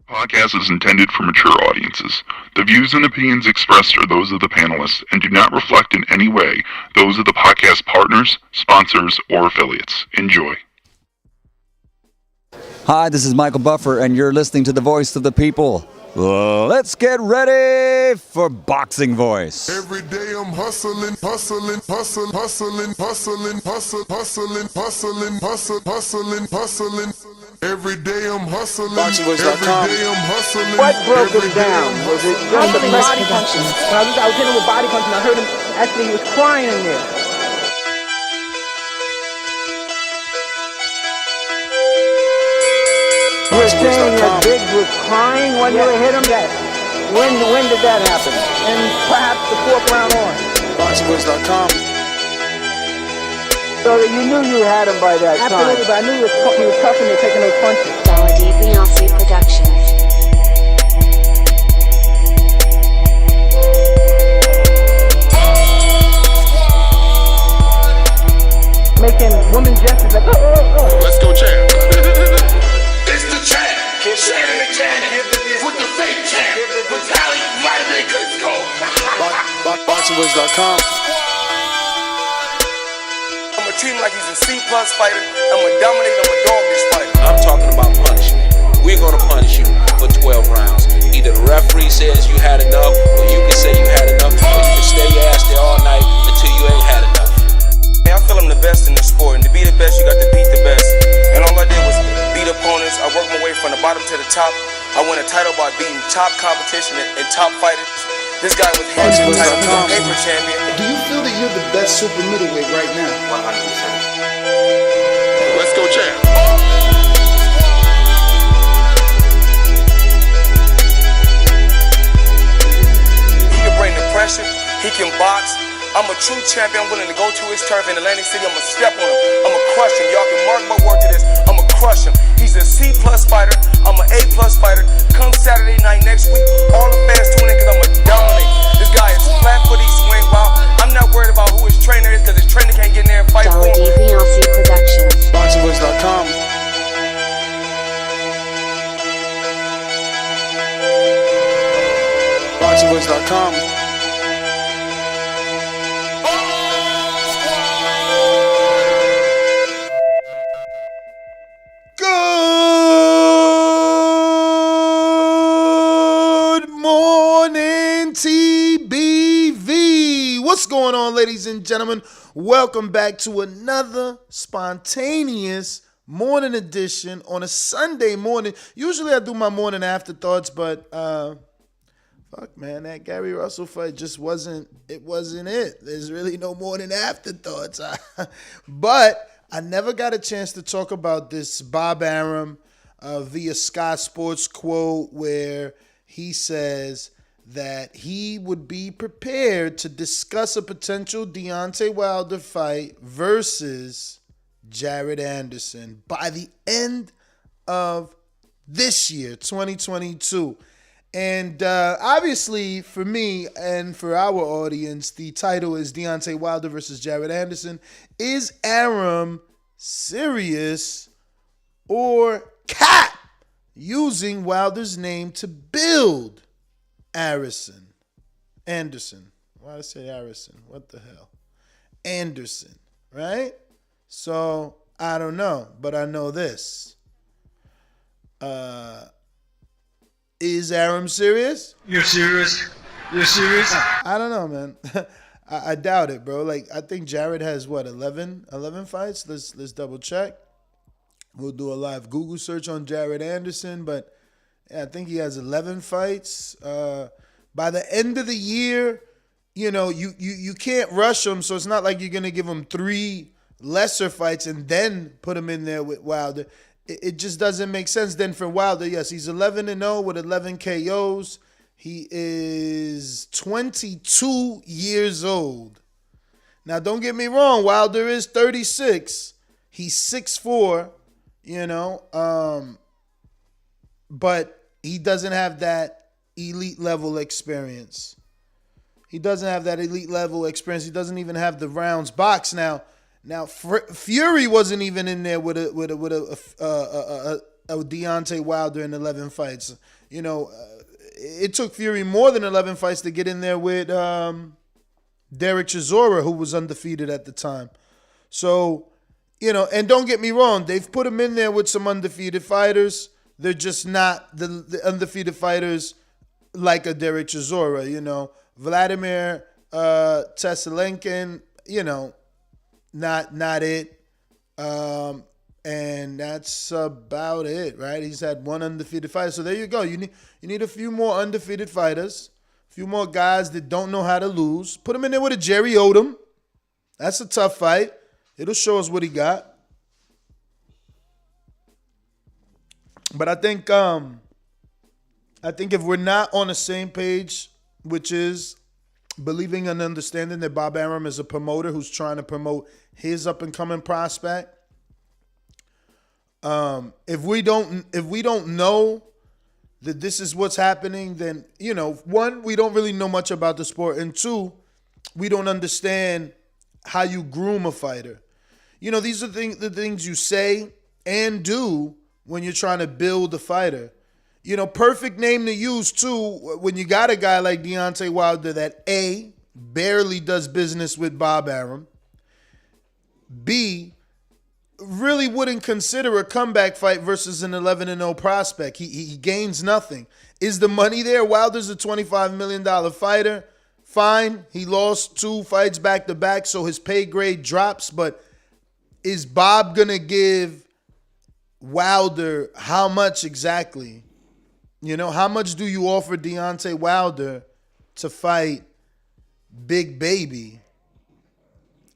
Podcast is intended for mature audiences. The views and opinions expressed are those of the panelists and do not reflect in any way those of the podcast partners, sponsors, or affiliates. Enjoy. Hi, this is Michael Buffer, and you're listening to the voice of the people. Let's get ready for Boxing Voice. Every day I'm hustling, hustling, hustling, hustling, hustling, hustling, hustling, hustling, hustling, hustling, hustling. Every day I'm hustling. BoxingVoice.com. Every day I'm hustling. What broke him down? Was it just the body punching? When I was hitting him with body punching, I heard him, actually he was crying in there. You were saying that Biggs was crying when you hit him? Yes. When did that happen? And perhaps the fourth round on. BoxingVoice.com. So that you knew you had him by that time. Absolutely, but I knew he was tough and they're taking those punches. Deontay Productions. Making women gestures like, oh. Let's go, champ. It's the champ. Shannon the champ with the fake champ. Vitaly Vladimir Klitschko. BoxingVoice.com. I'm gonna treat him like he's a C+ fighter. I'm gonna dominate, I'm gonna dog this fighter. I'm talking about punishment. We're gonna punish you for 12 rounds. Either the referee says you had enough, or you can say you had enough, or you can stay your ass there all night until you ain't had enough. I feel I'm the best in the sport, and to be the best, you got to beat the best. And all I did was beat opponents. I worked my way from the bottom to the top. I won a title by beating top competition and top fighters. This guy was hands title, he's a paper champion. Do you feel that you're the best super middleweight right now? 100%. Let's go, champ. He can bring the pressure. He can box. I'm a true champion. I'm willing to go to his turf in Atlantic City. I'm going to step on him. I'm going to crush him. Y'all can mark my word to this. I'm going to crush him. He's a C+ fighter. I'm an A+ fighter. Come Saturday night next week, all the fans tune in because I'm going to dominate. This guy is flat-footed, swing wild. I'm not worried about who his trainer is because his trainer can't get in there and fight for him. Deontay Productions. BoxingVoice.com. BoxingVoice.com. Good morning, TBV. What's going on, ladies and gentlemen? Welcome back to another spontaneous morning edition on a Sunday morning. Usually I do my morning afterthoughts, but fuck, man, that Gary Russell fight just wasn't it. There's really no morning afterthoughts. But I never got a chance to talk about this Bob Arum via Sky Sports quote where he says that he would be prepared to discuss a potential Deontay Wilder fight versus Jared Anderson by the end of this year, 2022. And obviously, for me and for our audience, the title is Deontay Wilder versus Jared Anderson. Is Arum serious or cap using Wilder's name to build Anderson? Why did I say Harrison? What the hell? Anderson, right? So, I don't know, but I know this. Is Arum serious? You're serious? You're serious? I don't know, man. I doubt it, bro. Like, I think Jared has, 11 fights? Let's double check. We'll do a live Google search on Jared Anderson, but yeah, I think he has 11 fights. By the end of the year, you know, you can't rush him, so it's not like you're going to give him 3 lesser fights and then put him in there with Wilder. It just doesn't make sense. Then for Wilder, yes, he's 11-0 with 11 KOs. He is 22 years old. Now, don't get me wrong. Wilder is 36. He's 6'4", but he doesn't have that elite level experience. He doesn't even have the rounds boxed. Now Fury wasn't even in there with a Deontay Wilder in 11 fights. It took Fury more than 11 fights to get in there with Derek Chisora, who was undefeated at the time. So, and don't get me wrong, they've put him in there with some undefeated fighters. They're just not the undefeated fighters like a Derek Chisora, Vladimir Teslenkin, not it. And that's about it, right? He's had one undefeated fighter. So there you go. You need a few more undefeated fighters, a few more guys that don't know how to lose. Put him in there with a Jerry Odom. That's a tough fight. It'll show us what he got. But I think if we're not on the same page, which is believing and understanding that Bob Arum is a promoter who's trying to promote his up and coming prospect, if we don't know that this is what's happening, then one, we don't really know much about the sport, and two, we don't understand how you groom a fighter. These are the things you say and do when you're trying to build a fighter. Perfect name to use too when you got a guy like Deontay Wilder that A, barely does business with Bob Arum, B, really wouldn't consider a comeback fight versus an 11-0 prospect. He gains nothing. Is the money there? Wilder's a $25 million fighter. Fine, he lost 2 fights back-to-back, so his pay grade drops, but is Bob going to give Wilder how much exactly? How much do you offer Deontay Wilder to fight Big Baby?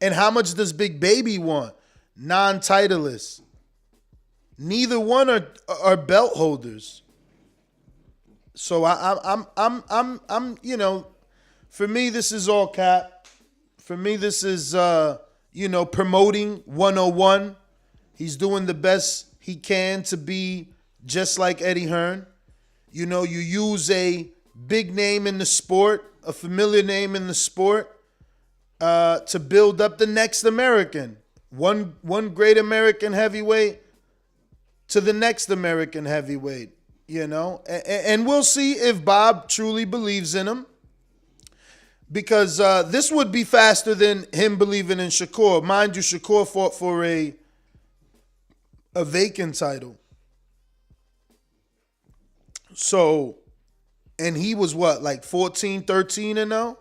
And how much does Big Baby want? Non-titleists. Neither one are belt holders. So I'm for me this is all cap. For me this is promoting 101. He's doing the best he can to be just like Eddie Hearn. You use a big name in the sport, a familiar name in the sport, to build up the next American. One great American heavyweight to the next American heavyweight, And we'll see if Bob truly believes in him. Because this would be faster than him believing in Shakur. Mind you, Shakur fought for a vacant title. So, and he was what, like 14, 13-0?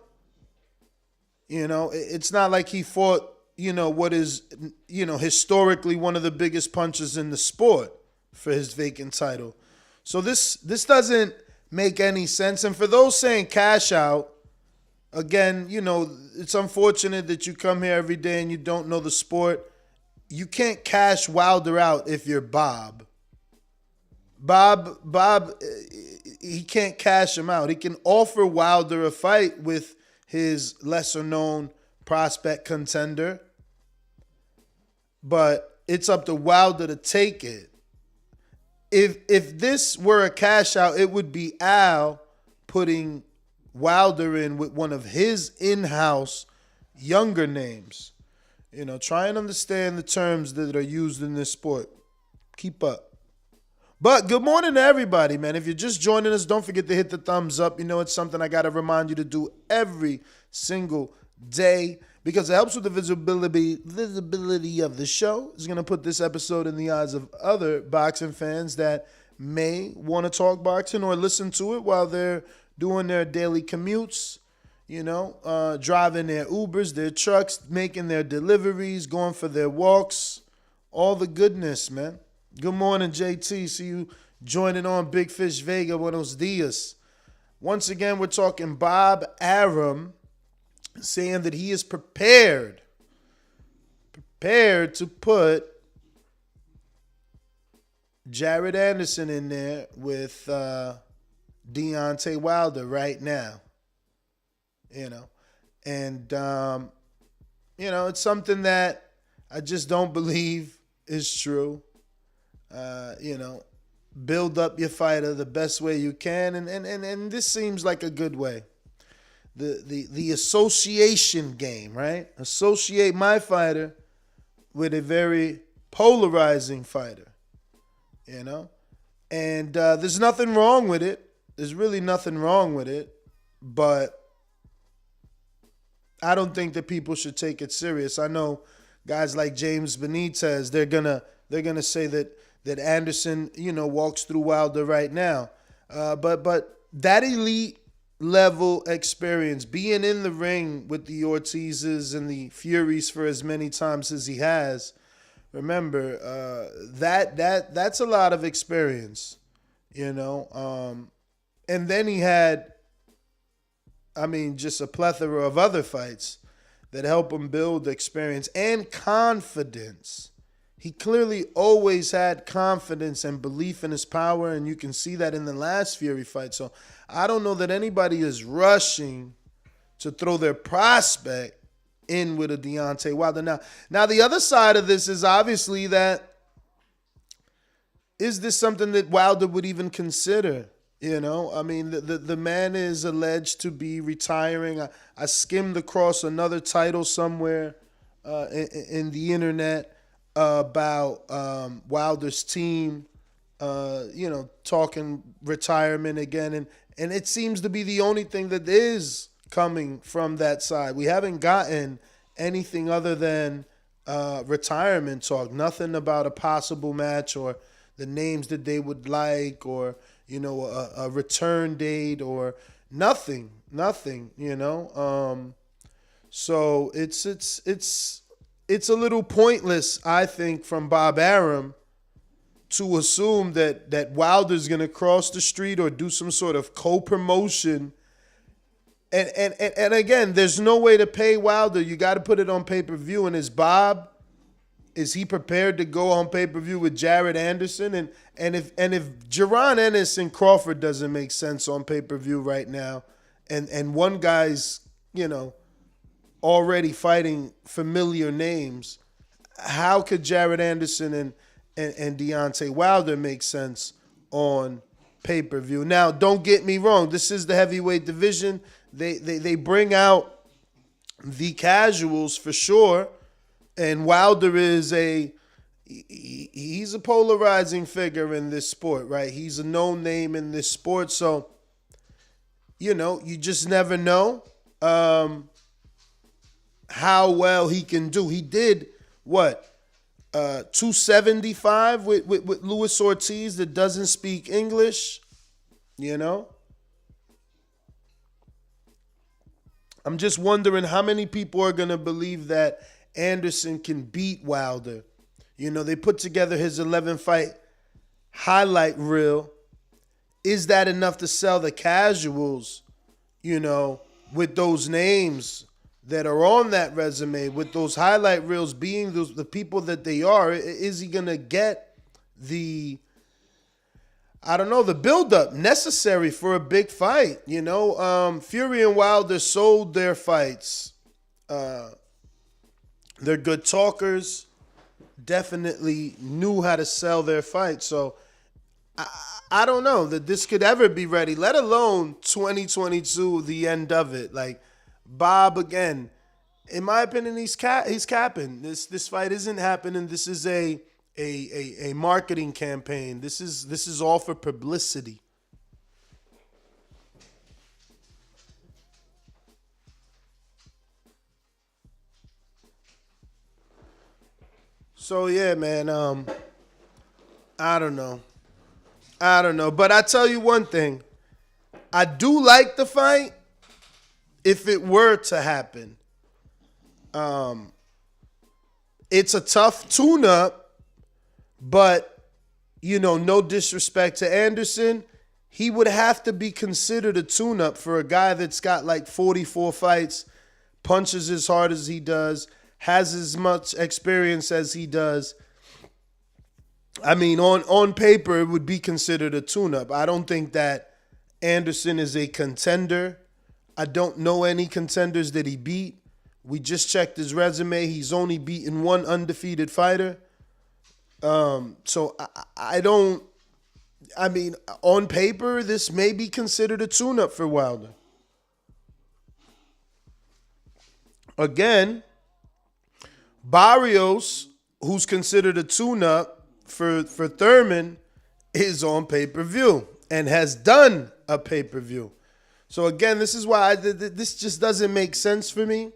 It's not like he fought, what is, historically one of the biggest punches in the sport for his vacant title. So this doesn't make any sense. And for those saying cash out, again, it's unfortunate that you come here every day and you don't know the sport. You can't cash Wilder out if you're Bob. Bob, he can't cash him out. He can offer Wilder a fight with his lesser-known prospect contender, but it's up to Wilder to take it. If this were a cash out, it would be Al putting Wilder in with one of his in-house younger names. Try and understand the terms that are used in this sport. Keep up. But good morning to everybody, man. If you're just joining us, don't forget to hit the thumbs up. It's something I got to remind you to do every single day because it helps with the visibility of the show. It's going to put this episode in the eyes of other boxing fans that may want to talk boxing or listen to it while they're doing their daily commutes, driving their Ubers, their trucks, making their deliveries, going for their walks, all the goodness, man. Good morning, JT. See you joining on Big Fish Vega. Buenos dias. Once again, we're talking Bob Arum saying that he is prepared to put Jared Anderson in there with Deontay Wilder right now. And it's something that I just don't believe is true. Build up your fighter the best way you can, and this seems like a good way. The association game, right? Associate my fighter with a very polarizing fighter. And there's nothing wrong with it. There's really nothing wrong with it. But I don't think that people should take it serious. I know guys like James Benitez, they're gonna say that Anderson, walks through Wilder right now. But that elite level experience, being in the ring with the Ortizes and the Furies for as many times as he has, remember that's a lot of experience, and then he had, just a plethora of other fights that help him build experience and confidence. He clearly always had confidence and belief in his power, and you can see that in the last Fury fight. So I don't know that anybody is rushing to throw their prospect in with a Deontay Wilder. Now the other side of this is obviously that, is this something that Wilder would even consider? The man is alleged to be retiring. I skimmed across another title somewhere in the internet about Wilder's team, talking retirement again. And it seems to be the only thing that is coming from that side. We haven't gotten anything other than retirement talk. Nothing about a possible match or the names that they would like, or a return date, or nothing. So it's a little pointless, I think, from Bob Arum to assume that Wilder's going to cross the street or do some sort of co-promotion. And again, there's no way to pay Wilder. You got to put it on pay-per-view. And is he prepared to go on pay-per-view with Jared Anderson? And if Jaron Ennis and Crawford doesn't make sense on pay-per-view right now, and one guy's, already fighting familiar names, how could Jared Anderson and Deontay Wilder make sense on pay-per-view? Now, don't get me wrong. This is the heavyweight division. They bring out the casuals for sure. And Wilder is he's a polarizing figure in this sport, right? He's a known name in this sport. So, you just never know how well he can do. He did, 275 with Luis Ortiz that doesn't speak English, I'm just wondering how many people are going to believe that Anderson can beat Wilder. They put together his 11-fight highlight reel. Is that enough to sell the casuals, with those names that are on that resume, with those highlight reels being the people that they are? Is he going to get the buildup necessary for a big fight? Fury and Wilder sold their fights. They're good talkers, definitely knew how to sell their fight. So I don't know that this could ever be ready, let alone 2022, the end of it. Like, Bob, again, in my opinion, he's capping. This fight isn't happening. This is a marketing campaign. This is all for publicity. So yeah, man, I don't know. But I tell you one thing. I do like the fight if it were to happen. It's a tough tune-up, but, no disrespect to Anderson, he would have to be considered a tune-up for a guy that's got like 44 fights, punches as hard as he does, has as much experience as he does. On paper, it would be considered a tune-up. I don't think that Anderson is a contender. I don't know any contenders that he beat. We just checked his resume. He's only beaten one undefeated fighter. So I don't... on paper, this may be considered a tune-up for Wilder. Again, Barrios, who's considered a tune-up for Thurman, is on pay-per-view and has done a pay-per-view. So again, this is why this just doesn't make sense for me.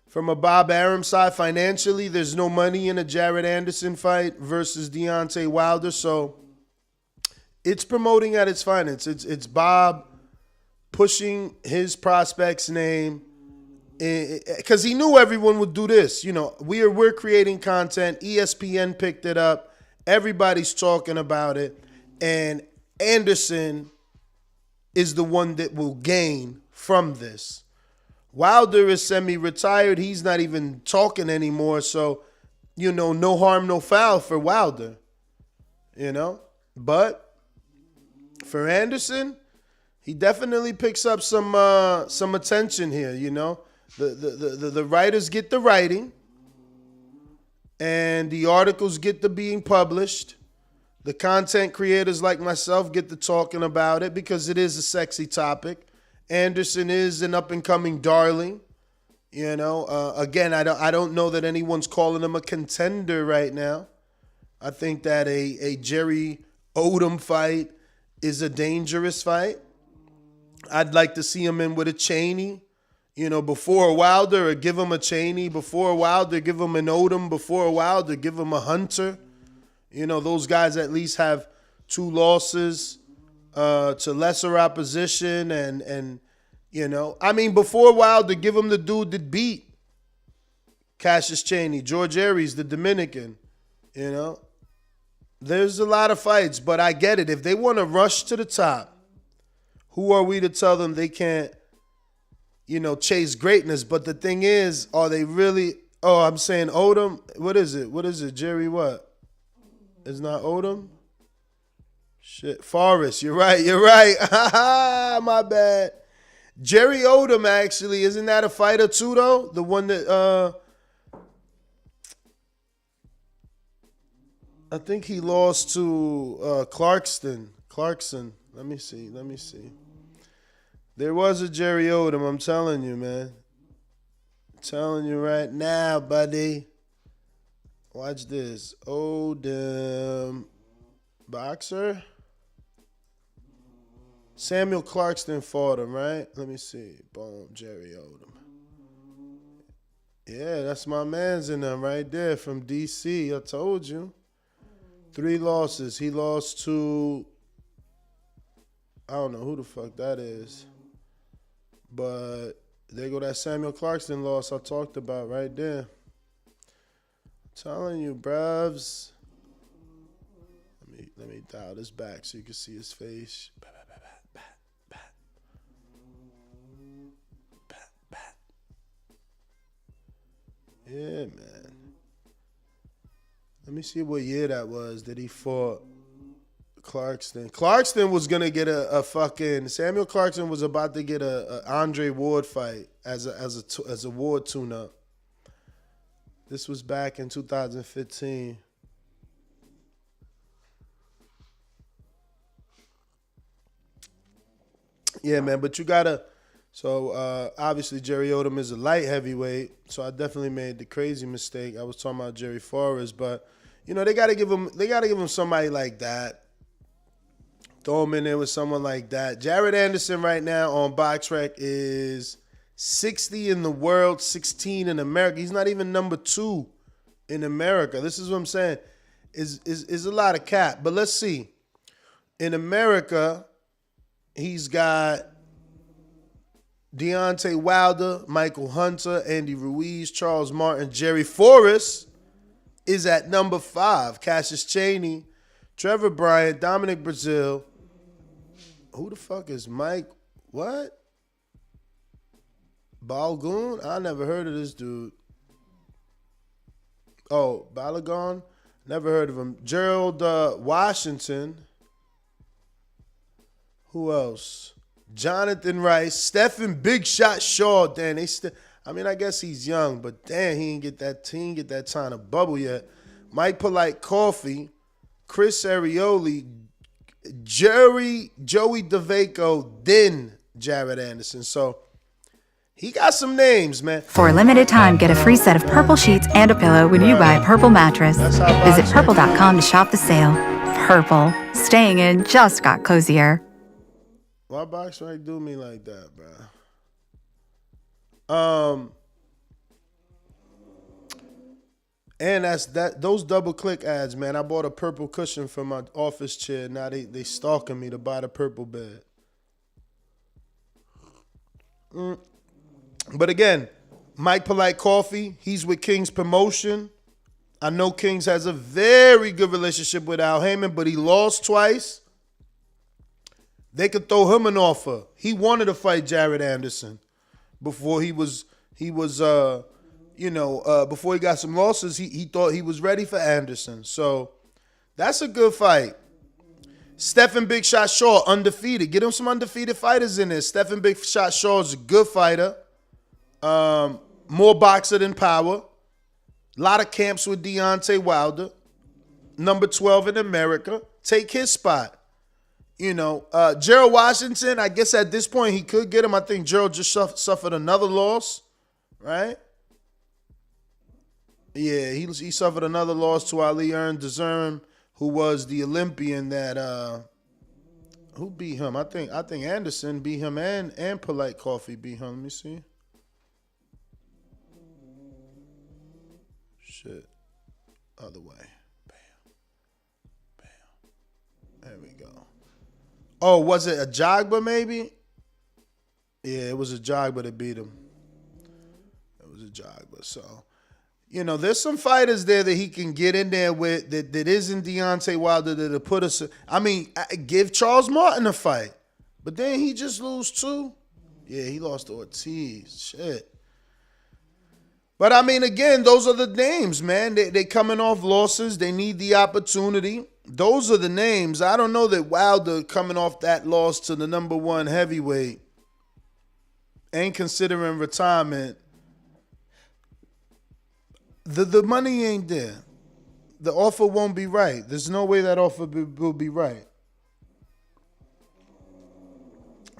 From a Bob Arum side, financially, there's no money in a Jared Anderson fight versus Deontay Wilder. So it's promoting at its finest. It's Bob pushing his prospect's name because he knew everyone would do this. You know, we're creating content. ESPN picked it up. Everybody's talking about it. And Anderson is the one that will gain from this. Wilder is semi-retired. He's not even talking anymore. So, you know, no harm, no foul for Wilder. You know? But for Anderson, he definitely picks up some attention here, you know? The writers get the writing. And the articles get to being published. The content creators like myself get to talking about it because it is a sexy topic. Anderson is an up-and-coming darling. You know, again, I don't know that anyone's calling him a contender right now. I think that a Jerry Odom fight is a dangerous fight. I'd like to see him in with a Cheney. You know, before Wilder, give him a Cheney. Before Wilder, give him an Odom. Before Wilder, give him a Hunter. You know, those guys at least have 2 losses to lesser opposition. And you know, I mean, before Wilder, give him the dude that beat Cassius Cheney, George Aries, the Dominican. You know, there's a lot of fights, but I get it. If they want to rush to the top, who are we to tell them they can't, you know, chase greatness? But the thing is, are they really? Oh, I'm saying Odom. What is it? Jerry what? It's not Odom? Shit. Forrest. You're right. My bad. Jerry Odom, actually. Isn't that a fighter too, though? The one that, I think he lost to Clarkson. Let me see. There was a Jerry Odom, I'm telling you, man. I'm telling you right now, buddy. Watch this. Odom. Boxer? Samuel Clarkston fought him, right? Let me see. Boom, Jerry Odom. Yeah, that's my man's in them right there from D.C. I told you. 3 losses. He lost to, I don't know who the fuck that is. But there go that Samuel Clarkston loss I talked about right there. I'm telling you, bruvs. Let me dial this back so you can see his face. Yeah, man. Let me see what year that was that he fought Clarkston. Clarkston was going to get a fucking... Samuel Clarkston was about to get a Andre Ward fight as a Ward tune-up. This was back in 2015. Yeah, man, but you got to... So, obviously, Jerry Odom is a light heavyweight, so I definitely made the crazy mistake. I was talking about Jerry Forrest, but, you know, they got to give him somebody like that. Throw him in there with someone like that. Jared Anderson right now on BoxRec is 60 in the world, 16 in America. He's not even number 2 in America. This is what I'm saying. Is a lot of cap. But let's see. In America, he's got Deontay Wilder, Michael Hunter, Andy Ruiz, Charles Martin, Jerry Forrest is at number 5. Cassius Cheney, Trevor Bryant, Dominic Brazil. Who the fuck is Mike? What? Balgoon? I never heard of this dude. Oh, Balagon? Never heard of him. Gerald Washington. Who else? Jonathan Rice. Stephen Big Shot Shaw. Damn, I guess he's young, but damn, he ain't get that time to bubble yet. Mike Polite Coffee. Chris Arioli. Joey DeVaco. Then Jared Anderson. So he got some names, man. For a limited time, get a free set of purple sheets and a pillow when you buy a Purple mattress. Visit purple.com to shop the sale. purple. Staying in just got cozier. Why Box Right do me like that, bro? And those double click ads, man. I bought a purple cushion for my office chair. Now they stalking me to buy the purple bed. But again, Mike Polite Coffee, he's with King's Promotion. I know King's has a very good relationship with Al Heyman, but he lost twice. They could throw him an offer. He wanted to fight Jared Anderson before before he got some losses. He thought he was ready for Anderson. So that's a good fight. Stephen Big Shot Shaw, undefeated. Get him some undefeated fighters in there. Stephen Big Shot Shaw is a good fighter. More boxer than power. A lot of camps with Deontay Wilder. Number 12 in America. Take his spot. Gerald Washington, I guess at this point he could get him. I think Gerald just suffered another loss, right? Yeah, he suffered another loss to Ali Dazn, who was the Olympian that who beat him? I think Anderson beat him and Polite Coffee beat him. Let me see. Shit. Other way. Bam. There we go. Oh, was it a Jogba maybe? Yeah, it was a Jogba that beat him. It was a Jogba. So, there's some fighters there that he can get in there with that isn't Deontay Wilder that'll put us. Give Charles Martin a fight. But then he just lose too. Yeah, he lost to Ortiz. Shit. But again, those are the names, man. They coming off losses. They need the opportunity. Those are the names. I don't know that Wilder coming off that loss to the number one heavyweight and considering retirement, the money ain't there. The offer won't be right. There's no way that offer will be right.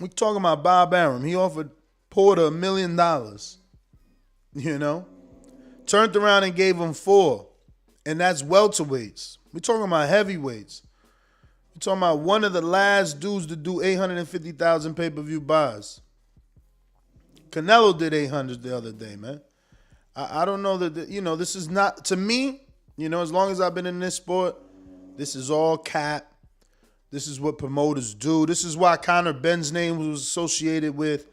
We're talking about Bob Arum. He offered Porter $1 million. Turned around and gave him 4. And that's welterweights. We're talking about heavyweights. We're talking about one of the last dudes to do 850,000 pay-per-view buys. Canelo did 800 the other day, man. I don't know that, this is not, to me, as long as I've been in this sport, this is all cap. This is what promoters do. This is why Conor Benn's name was associated with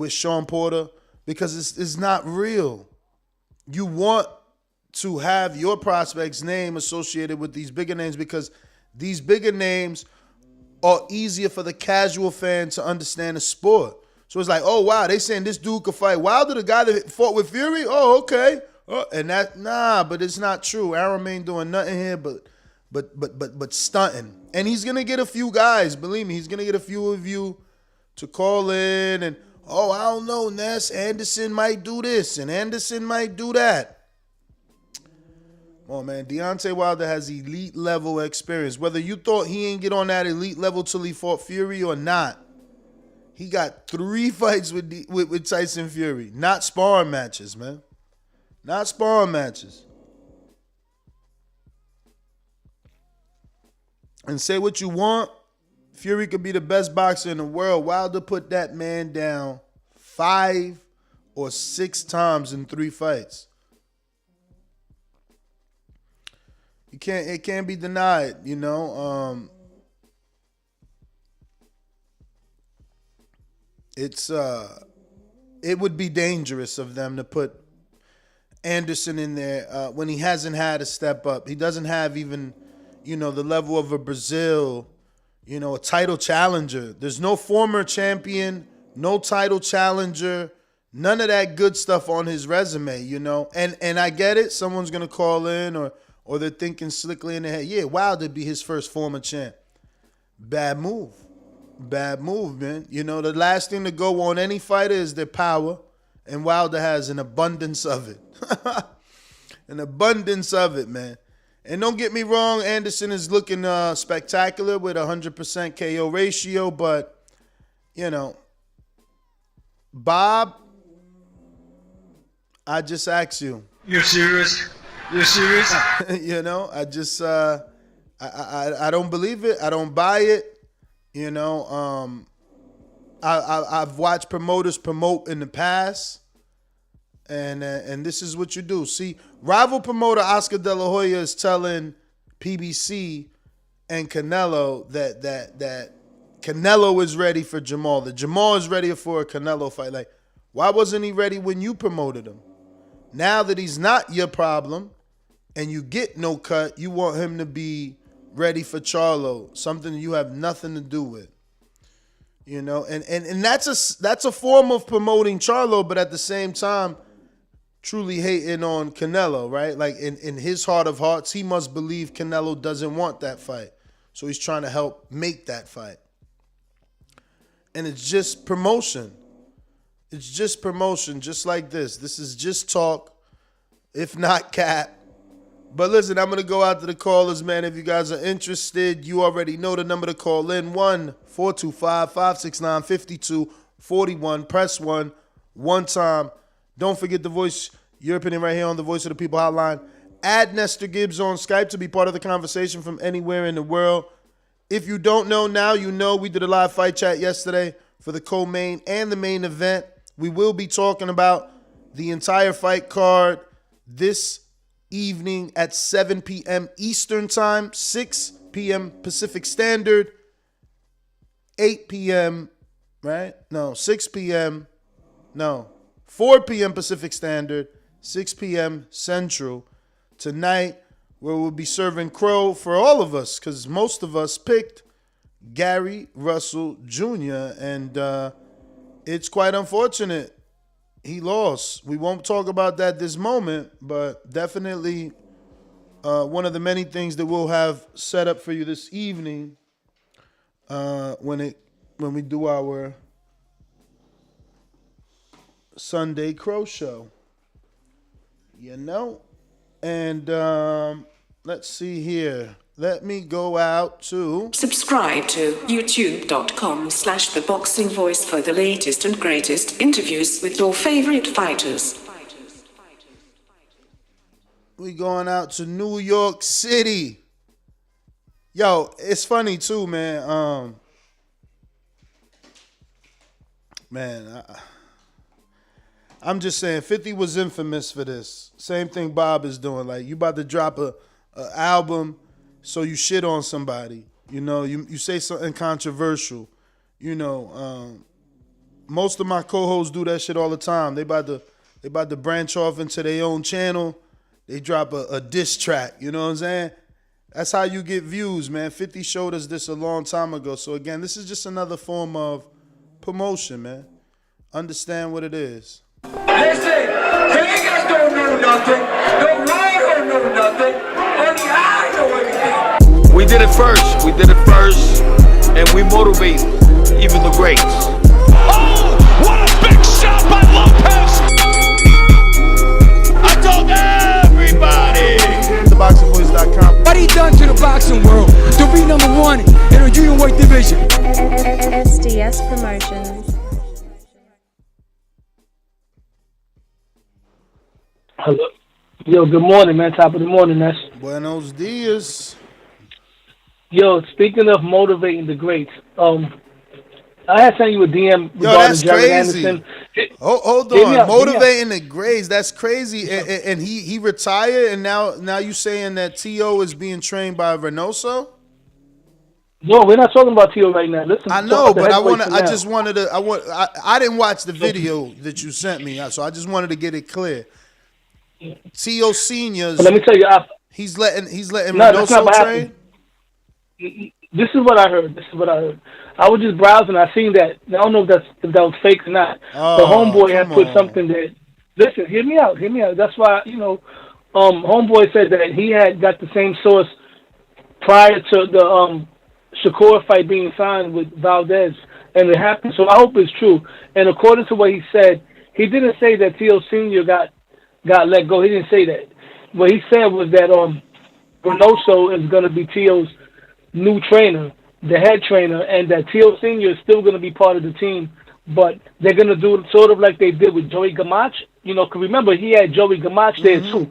Sean Porter, because it's not real. You want to have your prospect's name associated with these bigger names because these bigger names are easier for the casual fan to understand the sport. So it's like, oh, wow, they saying this dude could fight Wilder, the guy that fought with Fury? Oh, okay. But it's not true. Arum ain't doing nothing here but stunting. And he's going to get a few guys, believe me, he's going to get a few of you to call in and, oh, I don't know, Ness, Anderson might do this and Anderson might do that. Oh, man, Deontay Wilder has elite level experience. Whether you thought he ain't get on that elite level till he fought Fury or not, he got 3 fights with Tyson Fury. Not sparring matches, man. Not sparring matches. And say what you want, Fury could be the best boxer in the world. Wilder put that man down 5 or 6 times in 3 fights. It can't be denied, It would be dangerous of them to put Anderson in there when he hasn't had a step up. He doesn't have even, the level of a Brazil, a title challenger. There's no former champion, no title challenger, none of that good stuff on his resume, And I get it. Someone's going to call in or they're thinking slickly in their head, yeah, Wilder be his first former champ. Bad move, man. The last thing to go on any fighter is their power, and Wilder has an abundance of it. An abundance of it, man. And don't get me wrong, Anderson is looking spectacular with 100% KO ratio, but, Bob, I just asked you. You're serious? You're serious? I I don't believe it. I don't buy it. You know, I've watched promoters promote in the past, and this is what you do. See, rival promoter Oscar De La Hoya is telling PBC and Canelo that Canelo is ready for Jamal. That Jamal is ready for a Canelo fight. Like, why wasn't he ready when you promoted him? Now that he's not your problem and you get no cut, you want him to be ready for Charlo, something you have nothing to do with. You know, and that's a form of promoting Charlo, but at the same time, truly hating on Canelo, right? Like in his heart of hearts, he must believe Canelo doesn't want that fight. So he's trying to help make that fight. And it's just promotion. It's just promotion, just like this. This is just talk, if not cap. But listen, I'm going to go out to the callers, man. If you guys are interested, you already know the number to call in. 1-425-569-5241. Press 1 time. Don't forget to voice your opinion right here on the Voice of the People hotline. Add Nestor Gibbs on Skype to be part of the conversation from anywhere in the world. If you don't know now, you know we did a live fight chat yesterday for the co-main and the main event. We will be talking about the entire fight card this evening at 7 p.m. Eastern Time, 6 p.m. Pacific Standard, 8 p.m., right? No, 6 p.m. No, 4 p.m. Pacific Standard, 6 p.m. Central. Tonight, where we'll be serving crow for all of us, because most of us picked Gary Russell Jr., and it's quite unfortunate. He lost. We won't talk about that this moment, but definitely one of the many things that we'll have set up for you this evening when we do our Sunday Crow Show. You know? And let's see here. Let me go out to... Subscribe to youtube.com/theboxingvoice for the latest and greatest interviews with your favorite fighters. We going out to New York City. Yo, it's funny too, man. I'm just saying, 50 was infamous for this. Same thing Bob is doing. Like, you about to drop a album, so you shit on somebody. You know, you say something controversial. You know, most of my co-hosts do that shit all the time. They about to branch off into their own channel. They drop a diss track. You know what I'm saying? That's how you get views, man. 50 showed us this a long time ago. So again, this is just another form of promotion, man. Understand what it is. Listen, Vegas don't know nothing. The world don't know nothing. Only I know everything. We did it first, and we motivate even the greats. Oh, what a big shot by Lopez! I told everybody. TheBoxingVoice.com. What he done to the boxing world to be number one in a junior weight division? SDS Promotions. Hello. Yo, good morning, man. Top of the morning, Ness. Buenos dias. Yo, speaking of motivating the greats, I had sent you a DM regarding that's Jared crazy. Anderson. Hold on, motivating the greats. That's crazy. And he retired, and now you saying that T.O. is being trained by Reynoso? No, we're not talking about T.O. right now. Listen, I know, but I didn't watch the video that you sent me, so I just wanted to get it clear. T.O. Seniors. Let me tell you, he's letting Reynoso train. This is what I heard. I was just browsing. I seen that. I don't know if that was fake or not. The homeboy had put something that. Listen, hear me out. That's why homeboy said that he had got the same source prior to the Shakur fight being signed with Valdez, and it happened. So I hope it's true. And according to what he said, he didn't say that T.O. Senior got let go. He didn't say that. What he said was that Reynoso is going to be T.O.'s new trainer, the head trainer, and that T.O. Senior is still going to be part of the team, but they're going to do it sort of like they did with Joey Gamache. You know, 'cause remember, he had Joey Gamache there too.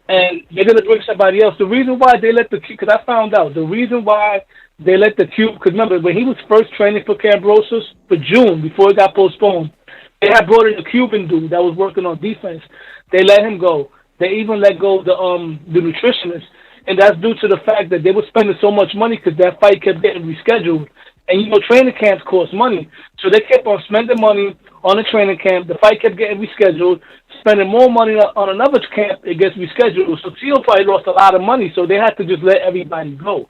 and they're gonna bring somebody else. The reason why they let because I found out the reason why they let the Cube, because remember when he was first training for Cambrosis for June before it got postponed, they had brought in a Cuban dude that was working on defense. They let him go. They even let go the nutritionist, and that's due to the fact that they were spending so much money because that fight kept getting rescheduled. And you know, training camps cost money, so they kept on spending money on the training camp. The fight kept getting rescheduled, spending more money on another camp. It gets rescheduled, so Teal probably lost a lot of money. So they had to just let everybody go.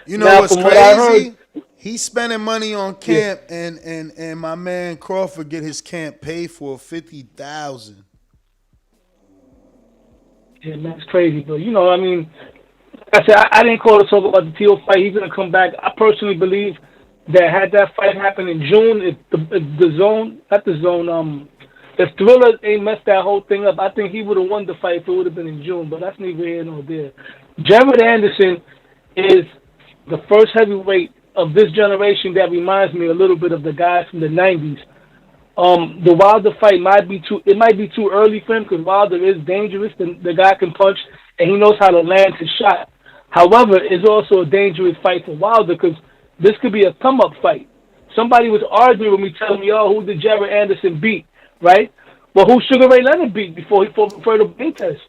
You know now, what's crazy? He's spending money on camp, and my man Crawford get his camp paid for $50,000. Yeah, man, it's crazy, but you know, I mean, like I said, I didn't call to talk about the Teal fight. He's gonna come back. I personally believe that had that fight happened in June, if Thriller ain't messed that whole thing up, I think he would have won the fight if it would have been in June. But that's neither here nor there. Jared Anderson is the first heavyweight of this generation that reminds me a little bit of the guys from the '90s. The Wilder fight might be too early for him because Wilder is dangerous. The guy can punch and he knows how to land his shot. However, it's also a dangerous fight for Wilder because this could be a come-up fight. Somebody was arguing with me, telling me, "Oh, who did Jared Anderson beat?" Right? Well, who Sugar Ray Leonard beat before he fought Roberto Benitez?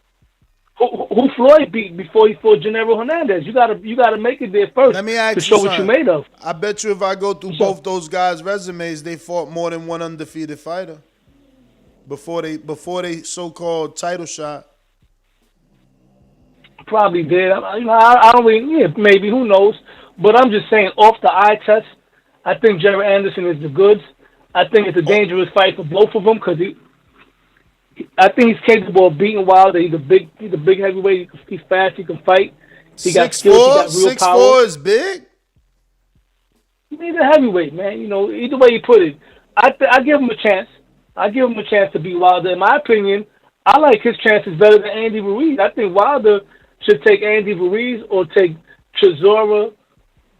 Who Floyd beat before he fought Gennaro Hernandez? You gotta make it there first. Let me ask to show what you made of. I bet you if I go through both those guys' resumes, they fought more than one undefeated fighter before they so-called title shot. Probably did. I don't really. Yeah, maybe. Who knows? But I'm just saying, off the eye test, I think Jared Anderson is the goods. I think it's a dangerous fight for both of them because I think he's capable of beating Wilder. He's a big heavyweight. He's fast. He can fight. He got skills. He got real power. 6'4" is big. He's a heavyweight, man. You know, either way you put it, I give him a chance. I give him a chance to beat Wilder. In my opinion, I like his chances better than Andy Ruiz. I think Wilder should take Andy Ruiz or take Chisora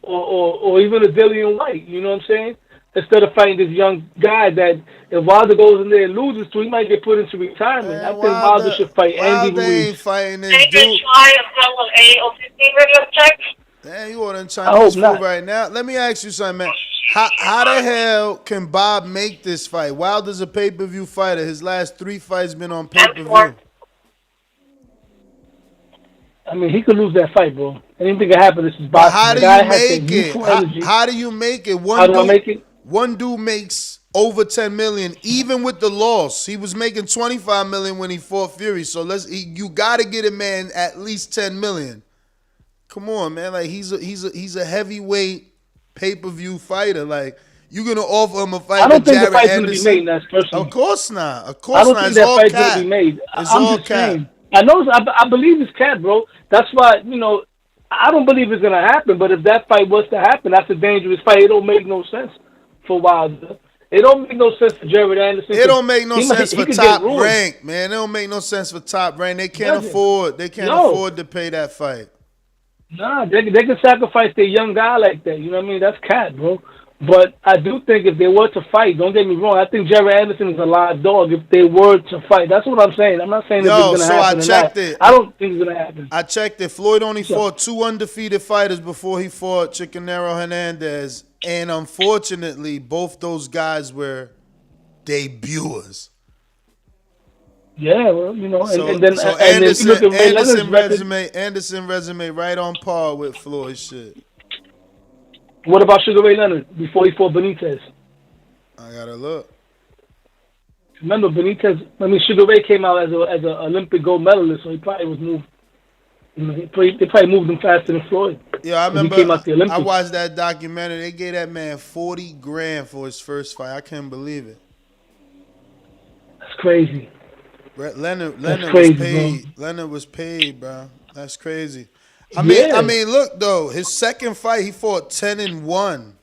or even a Dillian White. You know what I'm saying? Instead of fighting this young guy that if Wilder goes in there and loses to, he might get put into retirement. Man, I think Wilder should fight Andy Ruiz. Ain't fighting this dude. Damn, you ordering Chinese food right now? Let me ask you something, man. How the hell can Bob make this fight? Wilder's a pay-per-view fighter. His last 3 fights been on pay-per-view. I mean, he could lose that fight, bro. Anything can happen. This is boxing. How do you make it? How do you make it? How do I make it? One dude makes over $10 million, even with the loss. He was making $25 million when he fought Fury. So you got to get a man at least $10 million. Come on, man. Like he's a heavyweight pay-per-view fighter. Like you're gonna offer him a fight. I don't think Jared the fight's Anderson? gonna be made. That's personal. Of course not. Of course I don't not. think It's that all fight's cap. gonna be made. It's I'm all just cap. saying. I believe it's cat, bro. That's why, you know, I don't believe it's gonna happen. But if that fight was to happen, that's a dangerous fight. It don't make no sense for Wilder. It don't make no sense for Jared Anderson. It don't make no sense for Top Rank, man. It don't make no sense for Top Rank. They can't afford. They can't afford to pay that fight. Nah, they can sacrifice their young guy like that. You know what I mean? That's cat, bro. But I do think if they were to fight, don't get me wrong, I think Jared Anderson is a live dog if they were to fight. That's what I'm saying. I'm not saying it's going to happen. I checked it. I don't think it's going to happen. I checked it. Floyd only fought 2 undefeated fighters before he fought Gennaro Hernandez. And unfortunately, both those guys were debuters. Yeah, well, you know, Anderson resume right on par with Floyd's shit. What about Sugar Ray Leonard before he fought Benitez? I gotta look. Remember Sugar Ray came out as an Olympic gold medalist, so he probably was moved. You know, they probably moved him faster than Floyd. Yeah, I remember. He came out the Olympics. I watched that documentary. They gave that man $40,000 for his first fight. I can't believe it. That's crazy. Leonard was paid. Bro. Leonard was paid, bro. That's crazy. I mean, look though. His second fight, he fought 10-1.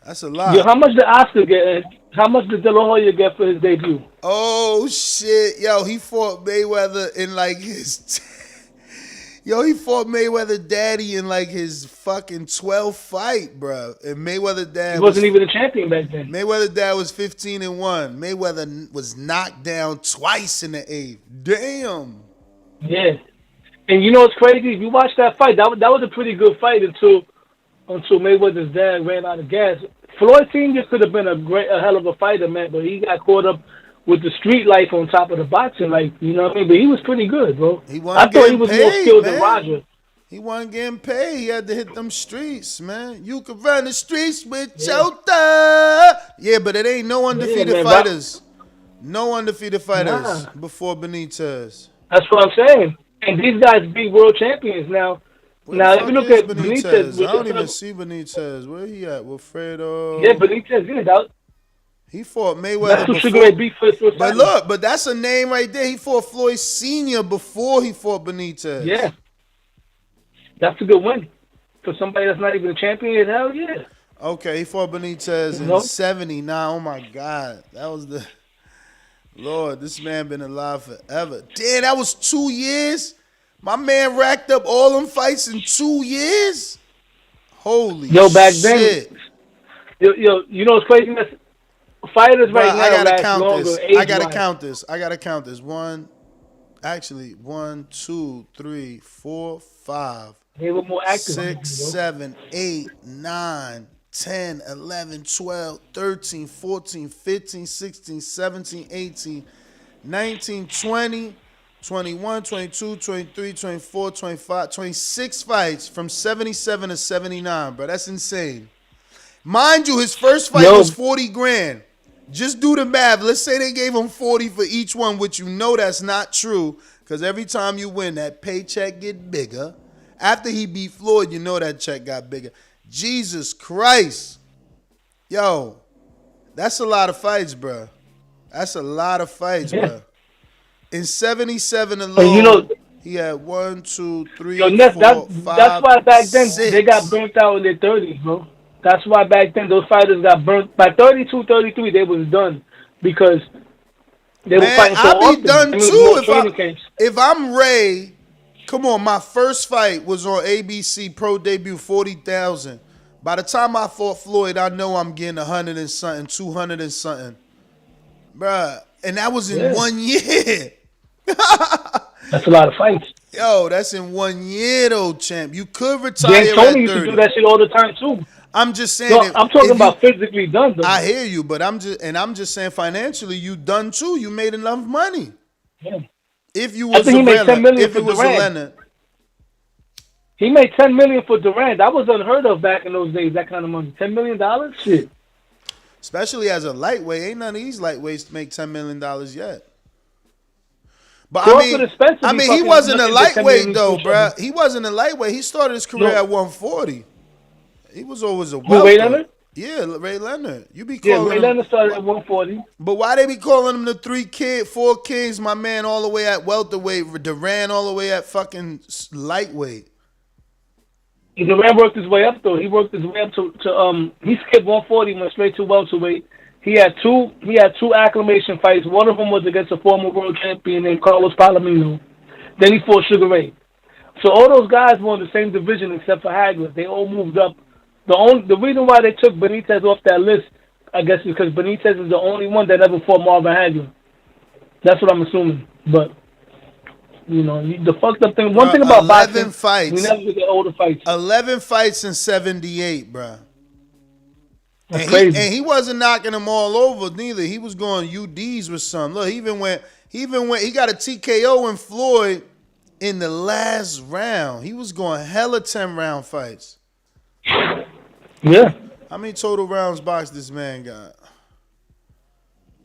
That's a lot. Yo, how much did Oscar get? How much did De La Hoya get for his debut? Oh shit, yo, he fought Mayweather in like his. Yo, he fought Mayweather Daddy in like his fucking 12th fight, bro. And Mayweather Dad he wasn't even a champion back then. Mayweather Dad was 15-1. Mayweather was knocked down twice in the 8th. Damn. Yeah. And you know what's crazy? If you watch that fight, that was a pretty good fight until Mayweather's dad ran out of gas. Floyd Sr. could have been a hell of a fighter, man, but he got caught up with the street life on top of the boxing, like, you know what I mean? But he was pretty good, bro. I thought he was more skilled than Roger. He wasn't getting paid. He had to hit them streets, man. You could run the streets with Chota. Yeah, but it ain't no undefeated fighters. No undefeated fighters before Benitez. That's what I'm saying. And these guys be world champions now. Now, if you look at Benitez, I don't even see Benitez. Where he at? Wilfredo. Yeah, Benitez, yeah, he fought Mayweather before. Sugar Ray beat first. But look, but that's a name right there. He fought Floyd Sr. before he fought Benitez. Yeah. That's a good win. For somebody that's not even a champion, hell yeah. Okay, he fought Benitez in 79. Oh, my God. That was the... Lord, this man been alive forever. Damn, that was 2 years? My man racked up all them fights in 2 years? Holy shit. Back then... Yo, you know what's crazy? Fighters right now last longer age-wise. I gotta count this. 1, 2, 3, 4, 5, they were more active 6, 7, 8, 9, 10, 11, 12, 13, 14, 15, 16, 17, 18, 19, 20, 21, 22, 23, 24, 25, 26 fights from 77 to 79, bro. That's insane. Mind you, his first fight was 40 grand. Just do the math. Let's say they gave him 40 for each one, which you know that's not true, because every time you win, that paycheck get bigger. After he beat Floyd, you know that check got bigger. Jesus Christ. Yo, that's a lot of fights, bro. That's a lot of fights, bro. In 77 alone, he had 1, 2, 3, 4, 5, that's why back then 6. They got burnt out in their 30s, bro. That's why back then those fighters got burnt. By 32, 33, they was done because they were fighting so often. I'll be done too if I'm Ray. Come on, my first fight was on ABC Pro Debut, 40,000. By the time I fought Floyd, I know I'm getting 100 and something, 200 and something, bruh. And that was in 1 year. That's a lot of fights. Yo, that's in 1 year though, champ. You could retire at 30. Tony used to do that shit all the time too. I'm just saying. No, I'm talking about physically done though. I hear you, but I'm just saying financially, you done too. You made enough money. Yeah. If you was he made $10 million if for it was Durant. He made $10 million for Durant. That was unheard of back in those days. That kind of money, $10 million, shit. Especially as a lightweight, ain't none of these lightweights make $10 million yet. But I mean, he wasn't a lightweight though, bro. He wasn't a lightweight. He started his career at 140. He was always a welter. Ray Leonard? Yeah, Ray Leonard. You be calling Ray Leonard started at 140. But why they be calling him the 4 kings? My man, all the way at welterweight. Durant all the way at fucking lightweight. Durant worked his way up though. He worked his way up to he skipped 140, went straight to welterweight. He had two acclamation fights. One of them was against a former world champion named Carlos Palomino. Then he fought Sugar Ray. So all those guys were in the same division except for Hagler. They all moved up. The reason why they took Benitez off that list, I guess, is because Benitez is the only one that ever fought Marvin Hagler. That's what I'm assuming. But you know, the fucked up thing. One thing about boxing, fights. We never get older fights. 11 fights in 78, bro. That's crazy. And he wasn't knocking them all over neither. He was going UDs with some. Look, he got a TKO in Floyd in the last round. He was going hella 10-round fights. Yeah. How many total rounds boxed this man got?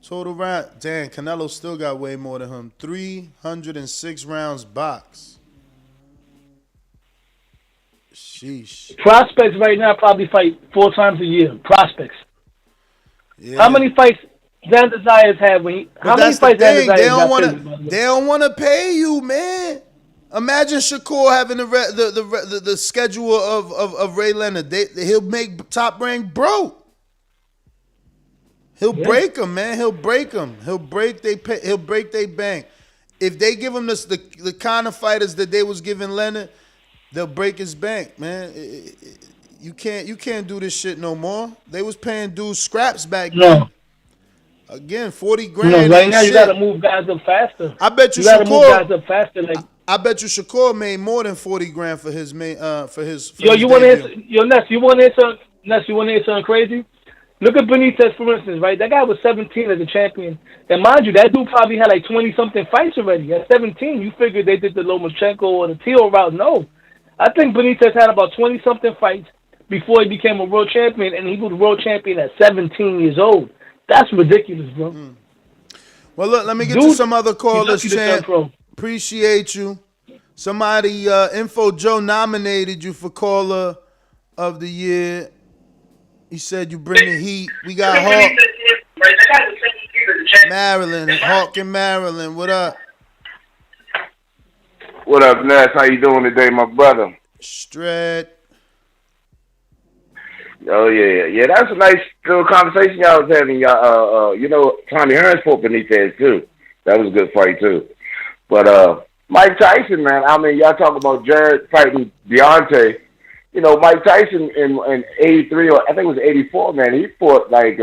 Total round. Damn, Canelo still got way more than him. 306 rounds boxed. Sheesh. Prospects right now probably fight 4 times a year. Prospects. Yeah. How many fights Xander Zayas had when he? How many fights Xander Zayas got? They don't want to pay you, man. Imagine Shakur having the schedule of Ray Leonard. He'll make Top Rank broke. He'll break them, man. He'll break them. He'll break they bank. if they give him the kind of fighters that they was giving Leonard, they'll break his bank, man. You can't do this shit no more. They was paying dudes scraps back then. Again, 40 grand. No, right now you gotta move guys up faster. I bet you gotta move guys up faster. Like I bet you Shakur made more than 40 grand for his main for his. Yo, you want to answer? Ness, you want to answer something crazy? Look at Benitez, for instance, right? That guy was 17 as a champion. And mind you, that dude probably had like 20-something fights already. At 17, you figured they did the Lomachenko or the Teo route. No. I think Benitez had about 20-something fights before he became a world champion, and he was world champion at 17 years old. That's ridiculous, bro. Well, look, let me get to some other callers, champ. Appreciate you. Somebody, Info Joe nominated you for Caller of the Year. He said you bring the heat. We got Hawk. Maryland. Hawk in Maryland. What up? What up, Ness? How you doing today, my brother? Straight. Oh, yeah. That's a nice little conversation y'all was having. Tommy Hearns fought Benitez, too. That was a good fight, too. But Mike Tyson, man, I mean, y'all talk about Jared fighting Deontay. You know, Mike Tyson in 83 or I think it was 84, man, he fought like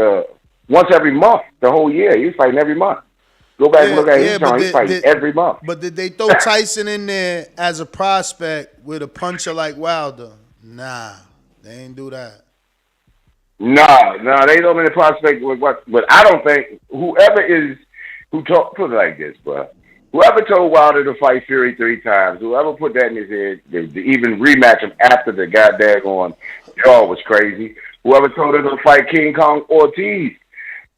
once every month the whole year. He was fighting every month. Go back and look at his time. He's fighting every month. But did they throw Tyson in there as a prospect with a puncher like Wilder? Nah, they ain't do that. No, they don't in the prospect with what. But I don't think put it like this, bro. Whoever told Wilder to fight Fury 3 times, whoever put that in his head, to even rematch him after the goddamn jaw was crazy. Whoever told him to fight King Kong Ortiz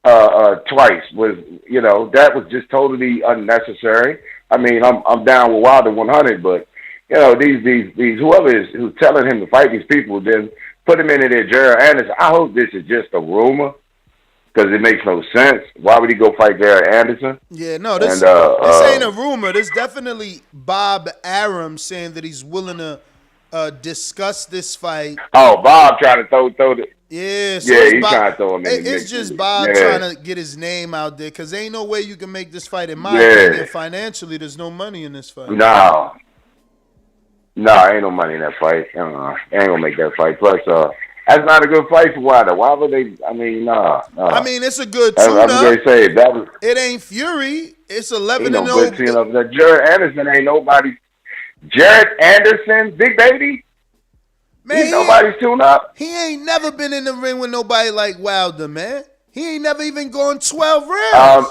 twice was, that was just totally unnecessary. I mean, I'm down with Wilder 100, but these whoever is who's telling him to fight these people, then put him into there, Jared Anderson. I hope this is just a rumor. Because it makes no sense. Why would he go fight Jared Anderson? Yeah, no, this ain't a rumor. There's definitely Bob Arum saying that he's willing to discuss this fight. Oh, Bob trying to throw the... Yeah, so he's trying to throw him in. It's just Bob trying to get his name out there because there ain't no way you can make this fight. In my opinion, financially, there's no money in this fight. No, ain't no money in that fight. Ain't gonna make that fight. Plus, that's not a good fight for Wilder. Why would they? I mean, nah. I mean, it's a good tune-up. I was gonna say that was. It ain't Fury. It's 11-0. Ain't no good tune-up. Jared Anderson ain't nobody. Jared Anderson, big baby. Man, he's nobody's tune-up. He ain't never been in the ring with nobody like Wilder, man. He ain't never even gone 12 rounds.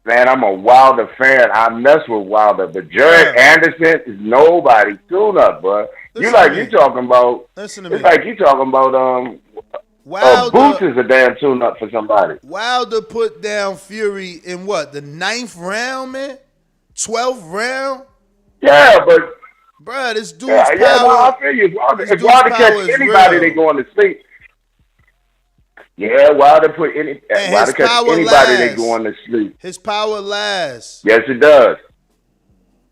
Man, I'm a Wilder fan. I mess with Wilder, but Jared Anderson is nobody's tune-up, bro. You talking about? Listen to me. It's like you talking about Wilder. Boots is a damn tune-up for somebody. Wilder put down Fury in what, the 9th round, man? 12th round? Yeah, but bruh, this dude's power. Yeah, no, I feel you. If Wilder catch anybody, they going to sleep. Yeah, Wilder catch anybody, they going to sleep. His power lasts. Yes, it does.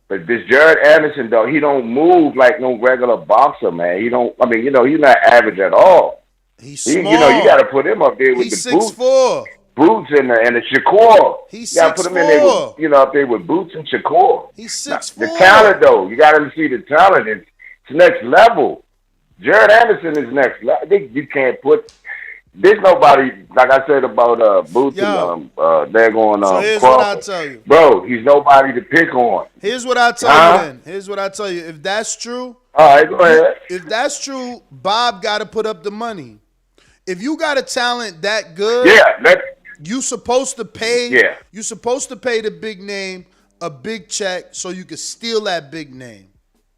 But this Jared Anderson, though, he don't move like no regular boxer, man. He don't. I mean, he's not average at all. He's small. You got to put him up there with the boots. 6'4". Boots and the Shakur. He's 6'4". You got to put him in there with, up there with Boots and Shakur. He's 6'4". The talent, though, you got to see the talent. It's next level. Jared Anderson is next level. You can't put. There's nobody, like I said about Boots and they're going so here's Crawford. what I'll tell you. Bro, he's nobody to pick on. Here's what I'll tell you then. Here's what I'll tell you. If that's true, all right, go ahead. If that's true, Bob got to put up the money. If you got a talent that good, you supposed to pay. Yeah. You supposed to pay the big name a big check so you can steal that big name,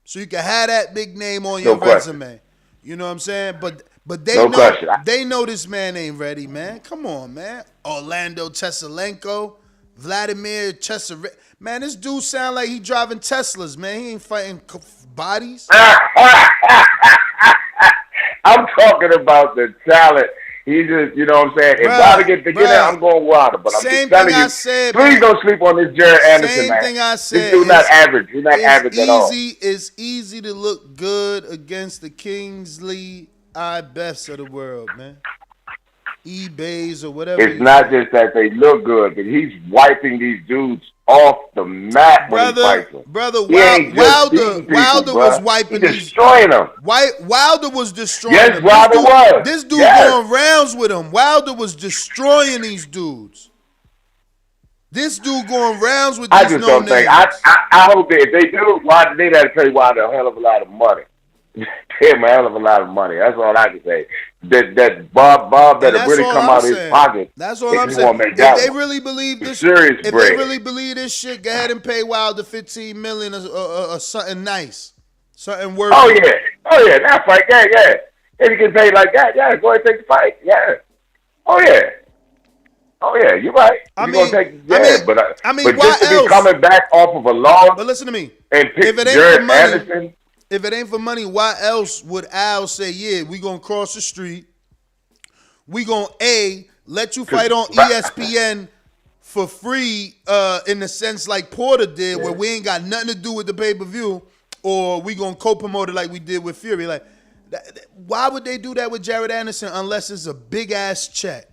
so you can have that big name on your resume. You know what I'm saying? But they know this man ain't ready, man. Come on, man. Orlando Cheselenko, Vladimir Cheserenko. Man, this dude sound like he driving Teslas, man. He ain't fighting bodies. I'm talking about the talent. He just, you know what I'm saying? If Wilder gets to get it, I'm going Wilder. But I'm just telling you, please don't sleep on this Jared Anderson, man. Same thing I said. This dude's not average. He's not average at all. It's easy to look good against the Kingsley best of the world, man. eBays or whatever. It's not just that they look good, but he's wiping these dudes off the map when he fights them. Brother, He ain't just beating people, Wilder bruh. was wiping He destroying them. Wilder was destroying Yes, them. Wilder was. This dude Yes. going rounds with him. Wilder was destroying these dudes. This dude going rounds with these I just don't think. I hope that if they do, Wilder, they'd have to pay Wilder a hell of a lot of money. Pay him a hell of a lot of money. That's all I can say. That Bob better really come out of his pocket. That's all I'm if saying. If they really believe this, serious if bread. they really believe this shit, go ahead and pay Wilder $15 million or something nice, something worth. Oh yeah, that fight, yeah. If you get paid like that, yeah, go ahead and take the fight, yeah. Oh yeah, you're right. But why just to else? be coming back off of a loss. But listen to me. And pick If it ain't Jared for money, Anderson. If it ain't for money, why else would Al say, yeah, we gonna cross the street. We gonna let you fight on ESPN for free, in the sense like Porter did, where we ain't got nothing to do with the pay-per-view, or we gonna co-promote it like we did with Fury. Like, why would they do that with Jared Anderson unless it's a big ass check?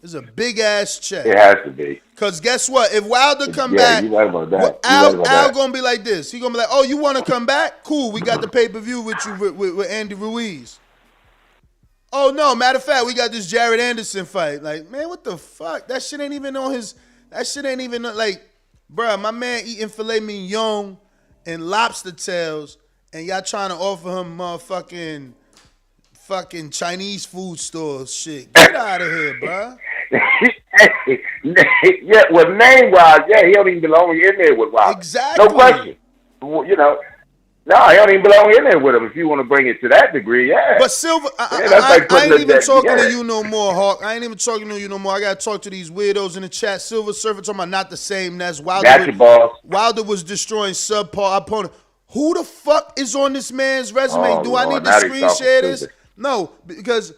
It's a big ass check. It has to be. Cause guess what? If Wilder come back, you right about that. Al gonna be like this. He gonna be like, "Oh, you want to come back? Cool. We got the pay-per-view with you with Andy Ruiz." Oh no, matter of fact, we got this Jared Anderson fight. Like, man, what the fuck? That shit ain't even on his. That shit ain't even like, bruh, my man eating filet mignon and lobster tails, and y'all trying to offer him motherfucking Chinese food stores shit. Get out of here, bruh. Yeah, well, name-wise, he don't even belong in there with Wilder. Exactly. No question. You know, no, he don't even belong in there with him if you want to bring it to that degree, yeah. But Silver, I ain't even talking to you no more, Hawk. I ain't even talking to you no more. I got to talk to these weirdos in the chat. Silver Surfer talking about not the same. That's Wilder. That's your boss. Wilder was destroying subpar opponent. Who the fuck is on this man's resume? Do I need to screen share this? No, because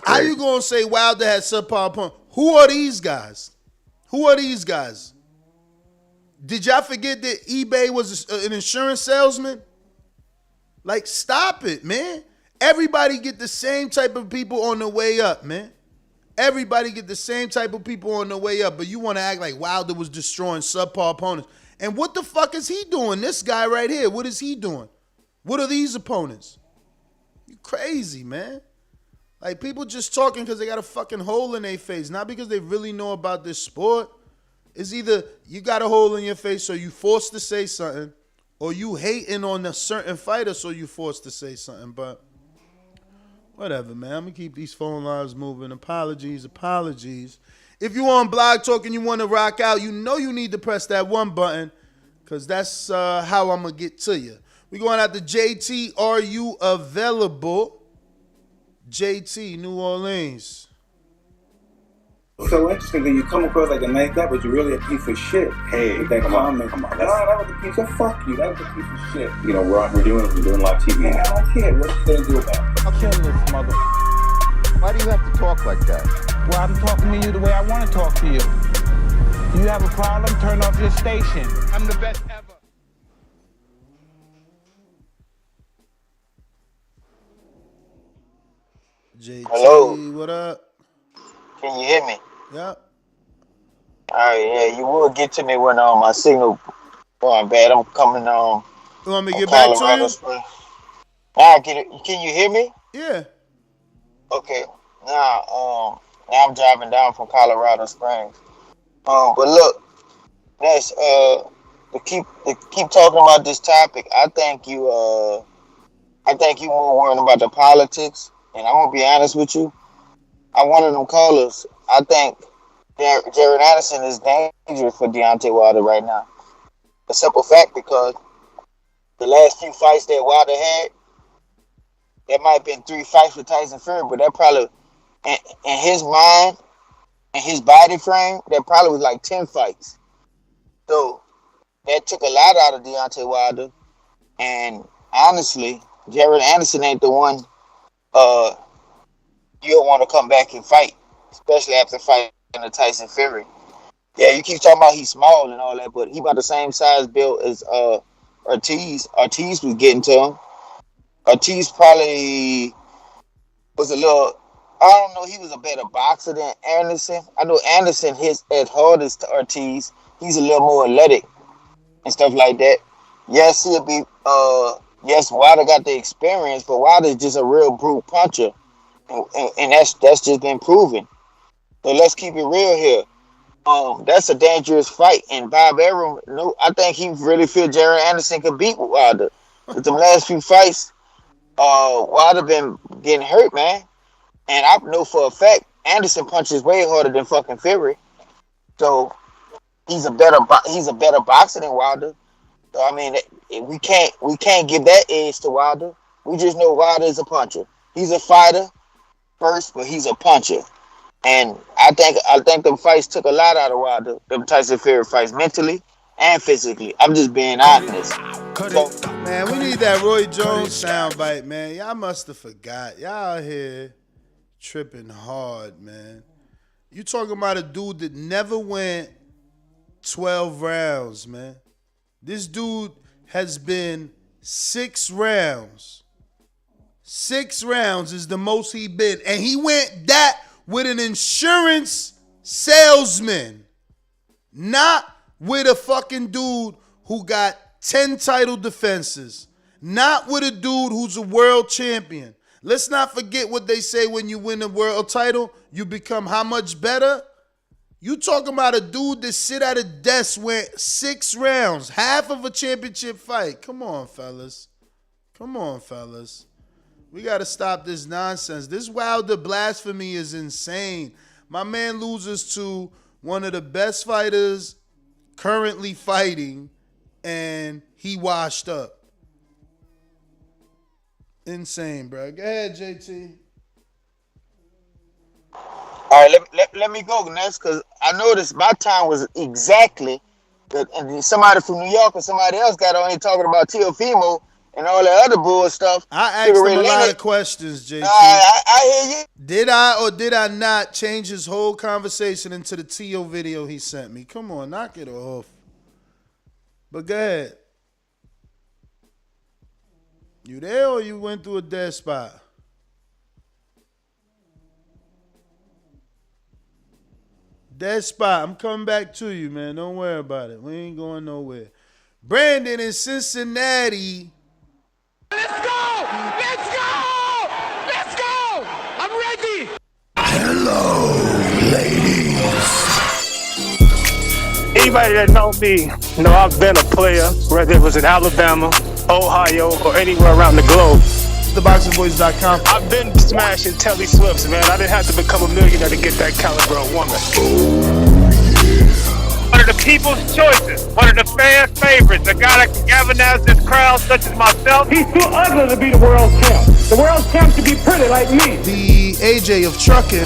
how you going to say Wilder had subpar opponent? Who are these guys? Did y'all forget that eBay was an insurance salesman? Like, stop it, man. Everybody get the same type of people on the way up, man. Everybody get the same type of people on the way up, but you want to act like Wilder was destroying subpar opponents. And what the fuck is he doing? This guy right here, what is he doing? What are these opponents? You crazy, man. Like, people just talking because they got a fucking hole in their face, not because they really know about this sport. It's either you got a hole in your face so you forced to say something, or you hating on a certain fighter so you forced to say something. But whatever, man. I'm going to keep these phone lines moving. Apologies. If you on Blog Talk and you want to rock out, you know you need to press that one button, because that's how I'm going to get to you. We going out to JT. Are you available? JT, New Orleans. So interesting that you come across like a nice guy, but you're really a piece of shit. Hey, with that comment. Come on. No, that was a piece of fuck you. That was a piece of shit. You know, we're doing live TV. Man, I don't care. What you gonna do about it? I'll kill this mother. Why do you have to talk like that? Well, I'm talking to you the way I want to talk to you. You have a problem? Turn off your station. I'm the best ever. JT, hello. What up? Can you hear me? Yeah. All right, yeah, you will get to me when my signal going bad. I'm coming on. You want me to get back to you? All right, can you hear me? Yeah. Okay. Now I'm driving down from Colorado Springs. But look, that's to keep talking about this topic. I think you more worried about the politics, and I'm gonna be honest with you. I'm one of them callers. I think Jared Anderson is dangerous for Deontay Wilder right now. A simple fact, because the last few fights that Wilder had, there might have been 3 fights with Tyson Fury, but that probably, in his mind, in his body frame, that probably was like 10 fights. So that took a lot out of Deontay Wilder. And honestly, Jared Anderson ain't the one you'll want to come back and fight, especially after fighting the Tyson Fury. Yeah, you keep talking about he's small and all that, but he about the same size build as Ortiz. Ortiz was getting to him. Ortiz probably was a little, I don't know, he was a better boxer than Anderson. I know Anderson hits as hard as Ortiz, he's a little more athletic and stuff like that. Yes, he'll be. Yes, Wilder got the experience, but Wilder's just a real brute puncher, and that's just been proven. So let's keep it real here. That's a dangerous fight, and Bob Arum, no, I think he really feel Jared Anderson could beat Wilder. With the last few fights, Wilder been getting hurt, man, and I know for a fact Anderson punches way harder than fucking Fury. So he's a better boxer than Wilder. So I mean, we can't give that edge to Wilder. We just know Wilder is a puncher. He's a fighter first, but he's a puncher. And I think the fights took a lot out of Wilder. Them Tyson Fury fights, mentally and physically. I'm just being honest. Man, we need that Roy Jones soundbite, man. Y'all must have forgot. Y'all out here tripping hard, man. You talking about a dude that never went 12 rounds, man. This dude has been 6 rounds. 6 rounds is the most he been. And he went that with an insurance salesman. Not with a fucking dude who got 10 title defenses. Not with a dude who's a world champion. Let's not forget what they say when you win a world title, you become how much better? You talking about a dude that sit at a desk, went 6 rounds, half of a championship fight. Come on, fellas. Come on, fellas. We got to stop this nonsense. This Wilder blasphemy is insane. My man loses to one of the best fighters currently fighting, and he washed up. Insane, bro. Go ahead, JT. All right, let me go next, because I noticed my time was exactly, and somebody from New York or somebody else got on here talking about Teofimo and all that other bull stuff. I asked him a lot of questions, JT. I hear you. Did I or did I not change his whole conversation into the Teo video he sent me? Come on, knock it off. But go ahead. You there or you went through a dead spot? Dead spot. I'm coming back to you, man. Don't worry about it. We ain't going nowhere. Brandon in Cincinnati. Let's go! Let's go! Let's go! I'm ready! Hello, ladies. Anybody that knows me know I've been a player, whether it was in Alabama, Ohio, or anywhere around the globe. TheBoxingVoice.com. I've been smashing Telly Swifts, man. I didn't have to become a millionaire to get that caliber of woman. One of the people's choices, one of the fans' favorites, a guy that can galvanize this crowd such as myself. He's too ugly to be the world champ. The world champ should be pretty like me. The AJ of trucking.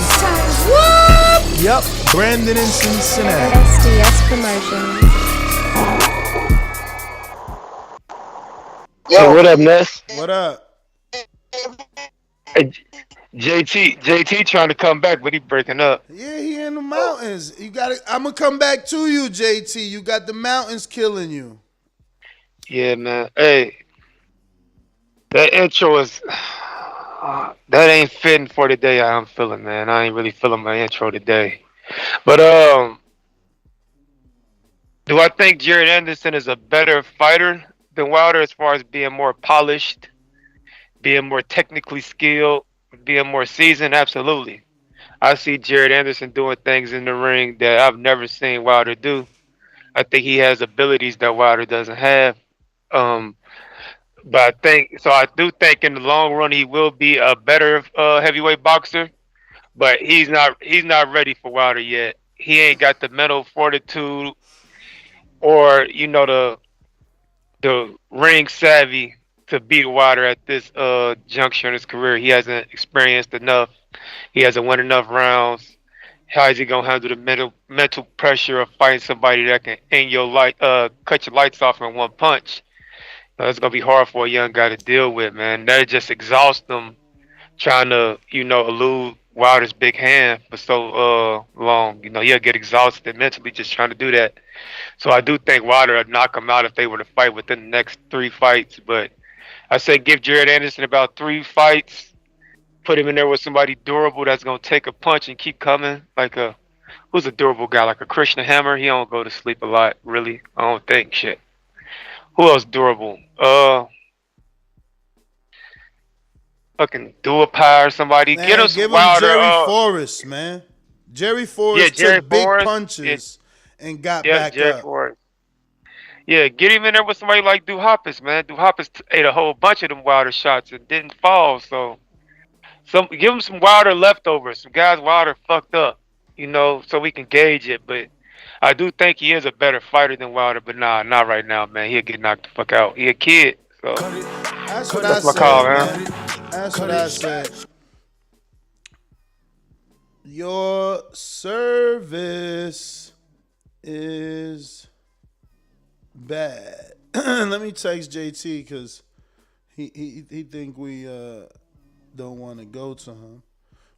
What? Yep, Brandon in Cincinnati. SDS Promotions. Yo, what up, Ness? What up? Hey, JT trying to come back, but he breaking up. Yeah, he in the mountains. You got it. I'm gonna come back to you, JT. You got the mountains killing you. Yeah, man. Hey, that intro is that ain't fitting for the day I'm feeling, man. I ain't really feeling my intro today. But do I think Jared Anderson is a better fighter than Wilder as far as being more polished, being more technically skilled, being more seasoned? Absolutely. I see Jared Anderson doing things in the ring that I've never seen Wilder do. I think he has abilities that Wilder doesn't have. But I do think in the long run he will be a better heavyweight boxer. But he's not ready for Wilder yet. He ain't got the mental fortitude or the ring savvy to beat Wilder at this juncture in his career. He hasn't experienced enough. He hasn't won enough rounds. How is he gonna handle the mental pressure of fighting somebody that can cut your lights off in one punch? It's gonna be hard for a young guy to deal with, man. That just exhausts them trying to, elude Wilder's big hand for so long. He'll get exhausted mentally just trying to do that. So I do think Wilder would knock him out if they were to fight within the next 3 fights. But I say give Jared Anderson about 3 fights, put him in there with somebody durable that's gonna take a punch and keep coming, like a who's a durable guy like a Christian Hammer. He don't go to sleep a lot, really. I don't think shit. Who else durable? Fucking Duapai or somebody. Man, Get him some give him Wilder. Jerry Forrest, man. Jerry Forrest Jerry took big Forrest. punches and got back Jerry up. Forrest. Yeah, get him in there with somebody like Duhopis, man. Duhopis ate a whole bunch of them Wilder shots and didn't fall. So, give him some Wilder leftovers. Some guys Wilder fucked up, so we can gauge it. But I do think he is a better fighter than Wilder. But nah, not right now, man. He'll get knocked the fuck out. He a kid. So that's what that's I my said, call, man. That's what I said. Your service is bad. Let me text JT because he think we don't want to go to him.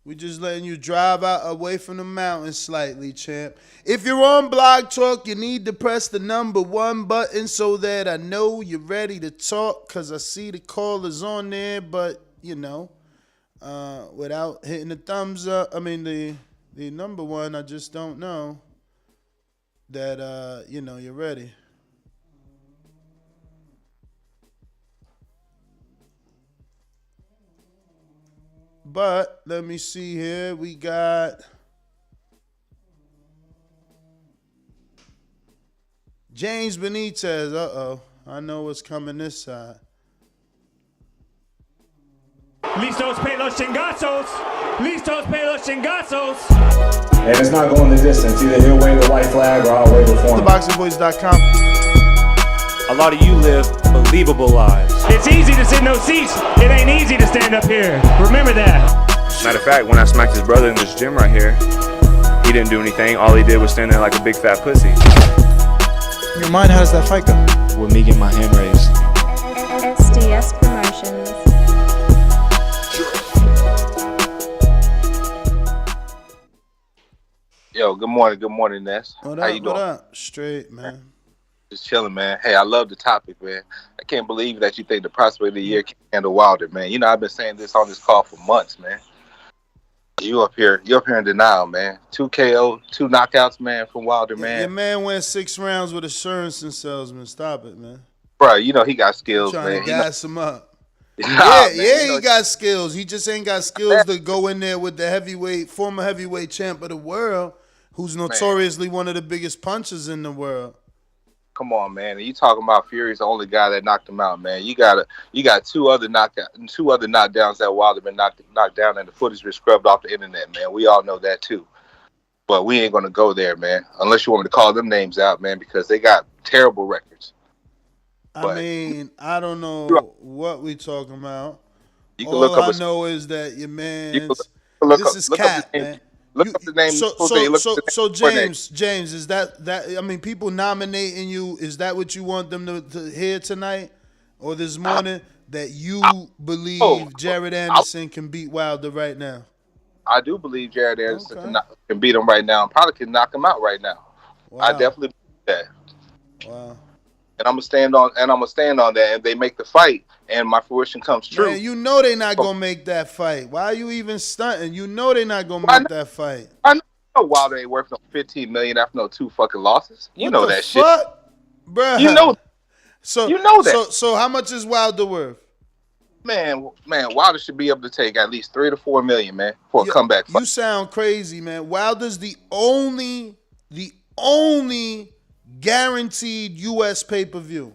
We just letting you drive out away from the mountain slightly, champ. If you're on Blog Talk, you need to press the number 1 button so that I know you're ready to talk, because I see the callers on there, but, without hitting the thumbs up, the number 1, I just don't know that, you're ready. But let me see here. We got James Benitez. I know what's coming this side. Listos pe los chingazos. Listos pe los chingazos. And it's not going the distance. Either he'll wave the white flag or I'll wave it for him. TheBoxingVoice.com. A lot of you live believable lives. It's easy to sit in those seats. It ain't easy to stand up here. Remember that. Matter of fact, when I smacked his brother in this gym right here, he didn't do anything. All he did was stand there like a big fat pussy. In your mind, how does that fight go? With me getting my hand raised. SDS Promotions. Yo, good morning, Ness. What How up, you doing? what up? Straight, man. Just chilling, man. Hey, I love the topic, man. I can't believe that you think the prospect of the year can handle Wilder, man. I've been saying this on this call for months, man. You're up here in denial, man. 2 KO, 2 knockouts, man, from Wilder, man. Your man went 6 rounds with assurance and salesman. Stop it, man. Bro, he got skills, trying man. to gas him up. Man, he got skills. He just ain't got skills to go in there with the former heavyweight champ of the world, who's notoriously one of the biggest punchers in the world. Come on, man. And you talking about Fury's the only guy that knocked him out, man. You got 2 other knockdowns that Wilder been knocked down, and the footage been scrubbed off the internet, man. We all know that too. But we ain't gonna go there, man. Unless you want me to call them names out, man, because they got terrible records. I don't know what we talking about. You can All I know is that your man. This is cat, man. Look up the name. So James, is that people nominating you? Is that what you want them to hear tonight or this morning? That you believe Jared Anderson can beat Wilder right now? I do believe Jared Anderson can beat him right now, and probably can knock him out right now. Wow. I definitely believe that. Wow. And I'm gonna stand on that. If they make the fight and my fruition comes true, man, you know they're not gonna make that fight. Why are you even stunting? You know they're not gonna make that fight. I know Wilder ain't worth no $15 million after no 2 fucking losses. You know that shit, bruh. You know. So you know that. So how much is Wilder worth? Man, Wilder should be able to take at least $3 to $4 million, man, for a comeback fight. You sound crazy, man. Wilder's the only guaranteed U.S. pay-per-view.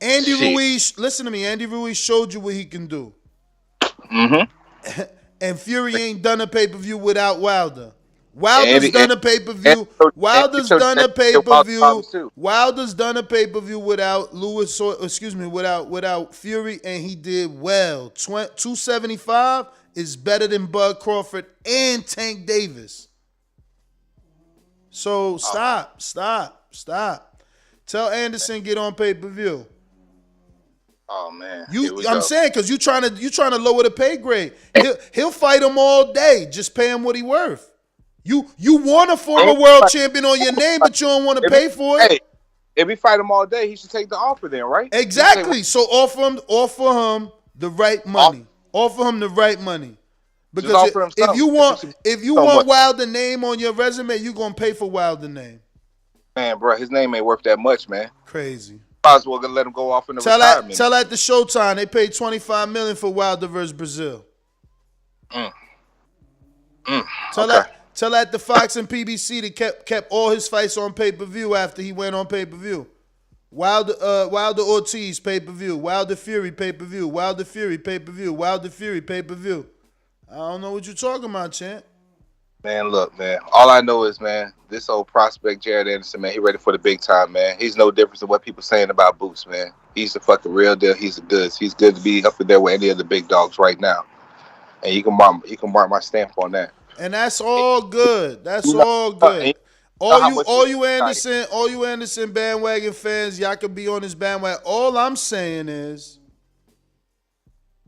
Andy Ruiz, listen to me. Andy Ruiz showed you what he can do. Mm-hmm. And Fury ain't done a pay-per-view without Wilder. Wilder's done a pay-per-view. Wilder's done a pay-per-view. Wilder's done a pay-per-view without without Fury, and he did well. 275 is better than Bud Crawford and Tank Davis. So stop. Tell Anderson get on pay-per-view. Oh man, I'm saying because you trying to lower the pay grade. He'll fight him all day. Just pay him what he worth. You want a former world champion on your name, but you don't want to pay for it. Hey, if he fight him all day, he should take the offer then, right? Exactly. So offer him the right money. Offer him the right money. Because if you want so much. Wilder name on your resume, you gonna pay for Wilder name. Man, bro, his name ain't worth that much, man. Crazy. Might as well gonna let him go off in the retirement. Tell at the Showtime they paid $25 million for Wilder versus Brazil. Tell at the Fox and PBC that kept all his fights on pay-per-view after he went on pay-per-view. Wilder Ortiz pay-per-view. Wilder Fury pay-per-view. Wilder Fury pay-per-view. Wilder Fury pay-per-view. I don't know what you're talking about, champ. Man, look, man. All I know is, man, this old prospect Jared Anderson, man, he ready for the big time, man. He's no different than what people saying about Boots, man. He's the fucking real deal. He's the goods. He's good to be up in there with any of the big dogs right now. And you can mark my stamp on that. And that's all good. That's all good. All you Anderson bandwagon fans, y'all can be on this bandwagon. All I'm saying is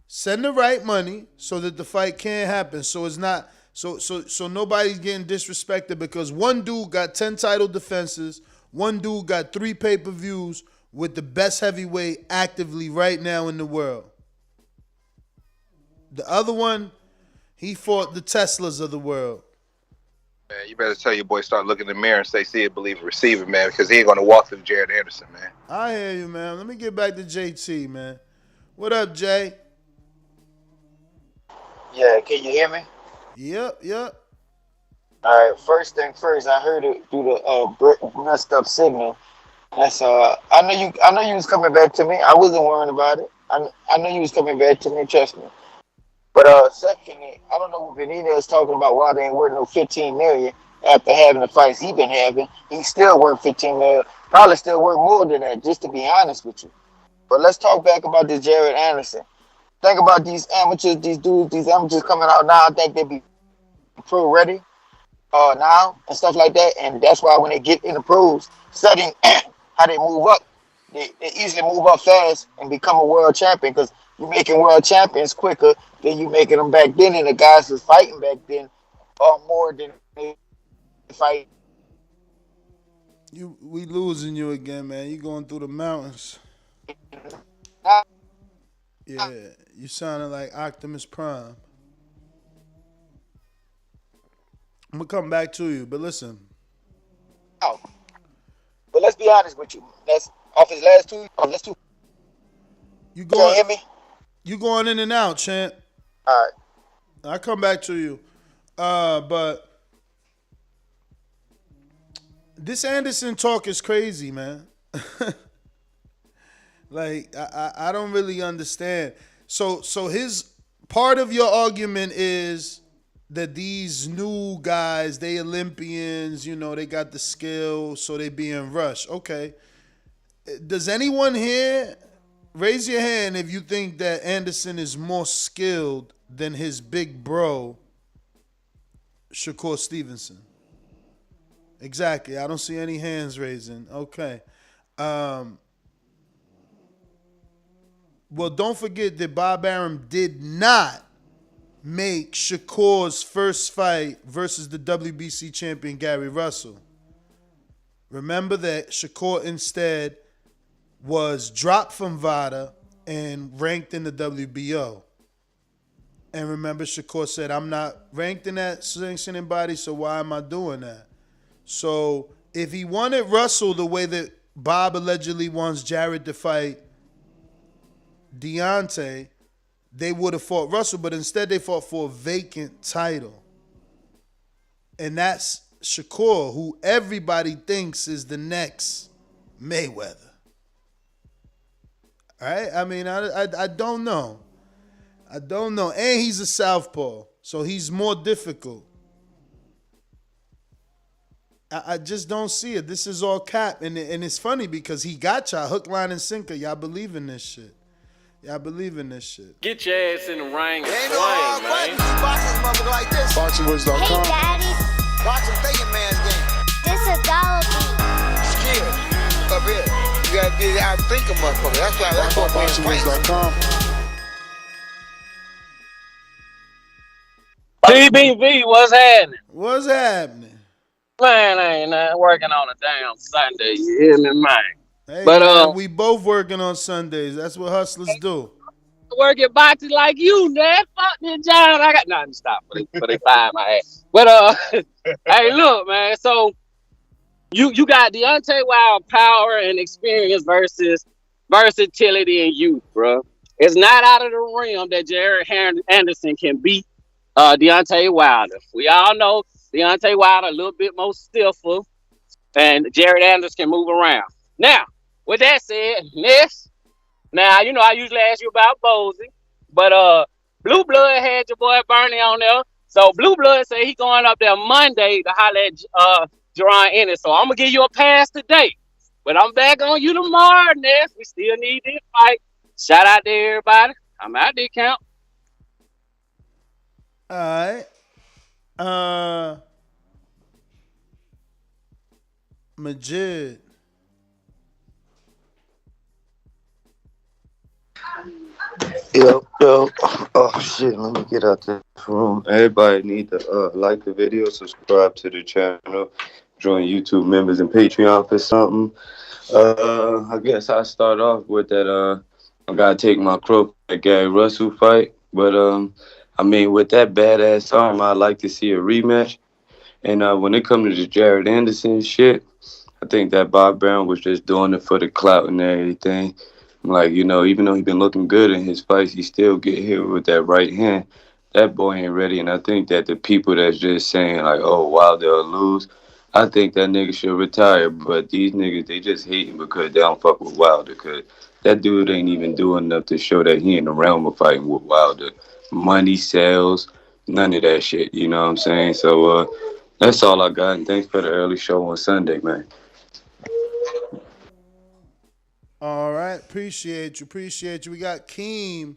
send the right money so that the fight can happen. So it's not so nobody's getting disrespected because one dude got 10 title defenses, one dude got 3 pay-per-views with the best heavyweight actively right now in the world. The other one, he fought the Teslas of the world. Man, you better tell your boy start looking in the mirror and say, see it, believe it, receive it, man, because he ain't going to walk through Jared Anderson, man. I hear you, man. Let me get back to JT, man. What up, Jay? Yeah, can you hear me? Yep. All right, first thing first, I heard it through the messed up signal. That's I know you was coming back to me. I wasn't worrying about it. I know you was coming back to me, trust me. But secondly, I don't know what Benito is talking about. Why they ain't worth no $15 million after having the fights he been having. He's still worth $15 million. Probably still worth more than that, just to be honest with you. But let's talk back about this Jared Anderson. Think about these amateurs, these amateurs coming out now. I think they be pro ready now and stuff like that. And that's why when they get in the pros, studying how they move up, they easily move up fast and become a world champion because you're making world champions quicker than you making them back then. And the guys was fighting back then more than they fight. We losing you again, man. You going through the mountains. Yeah, you sounding like Optimus Prime. I'm going to come back to you, but listen. Oh. But let's be honest with you. That's off his last two. You going, hear me? You going in and out, champ. All right. I'll come back to you. But this Anderson talk is crazy, man. Like, I don't really understand. So his part of your argument is that these new guys, they Olympians, you know, they got the skill, so they being rushed. Okay. Does anyone here raise your hand if you think that Anderson is more skilled than his big bro, Shakur Stevenson? Exactly. I don't see any hands raising. Okay. Well, don't forget that Bob Arum did not make Shakur's first fight versus the WBC champion Gary Russell. Remember that Shakur instead was dropped from VADA and ranked in the WBO. And remember, Shakur said, I'm not ranked in that sanctioning body, so why am I doing that? So if he wanted Russell the way that Bob allegedly wants Jared to fight Deontay, they would have fought Russell, but instead they fought for a vacant title. And that's Shakur, who everybody thinks is the next Mayweather. All right? I mean, I don't know. I don't know. And he's a southpaw, so he's more difficult. I just don't see it. This is all cap. And it's funny because he got y'all hook, line, and sinker. Y'all believe in this shit. Y'all believe in this shit. Get your ass in the ring and Ain't swing, no man. boxing motherfucker like this. BoxingWiz.com. Hey, Daddy. Boxing thinking man's game. This is dollar beat. Skill. Up here. You gotta be out thinking motherfucker. That's what we're BoxingWiz.com. TBV, what's happening? What's happening? Man, I ain't working on a damn Sunday. You hear me, man? Hey, But man, we both working on Sundays. That's what hustlers do. work at boxing like you, man. Fuck this job. I got nothing to stop for they fire my ass. But hey, look, man. So you got Deontay Wilder power and experience versus versatility and youth, bro. It's not out of the realm that Jared Anderson can beat Deontay Wilder. We all know Deontay Wilder a little bit more stiffer, and Jared Anderson can move around. Now, with that said, next. Now, you know, I usually ask you about Bozy, but Blue Blood had your boy Bernie on there. So Blue Blood said he going up there Monday to holler at Jerron Ennis. So I'm going to give you a pass today. But I'm back on you tomorrow, Ness. We still need this fight. Shout out to everybody. I'm out there, count. All right. Majid. Yo. Oh shit, let me get out this room. Everybody need to like the video, subscribe to the channel, join YouTube members and Patreon for something. I guess I start off with that I gotta take my crook at Gary Russell fight. But I mean, with that badass arm, I'd like to see a rematch. And when it comes to the Jared Anderson shit, I think that Bob Brown was just doing it for the clout and everything. Like, you know, even though he been looking good in his fights, he still get hit with that right hand. That boy ain't ready. And I think that the people that's just saying, like, oh, Wilder will lose, I think that nigga should retire. But these niggas, they just hating because they don't fuck with Wilder. Because that dude ain't even doing enough to show that he in the realm of fighting with Wilder. Money, sales, none of that shit. You know what I'm saying? So that's all I got. And thanks for the early show on Sunday, man. All right, appreciate you. We got Keem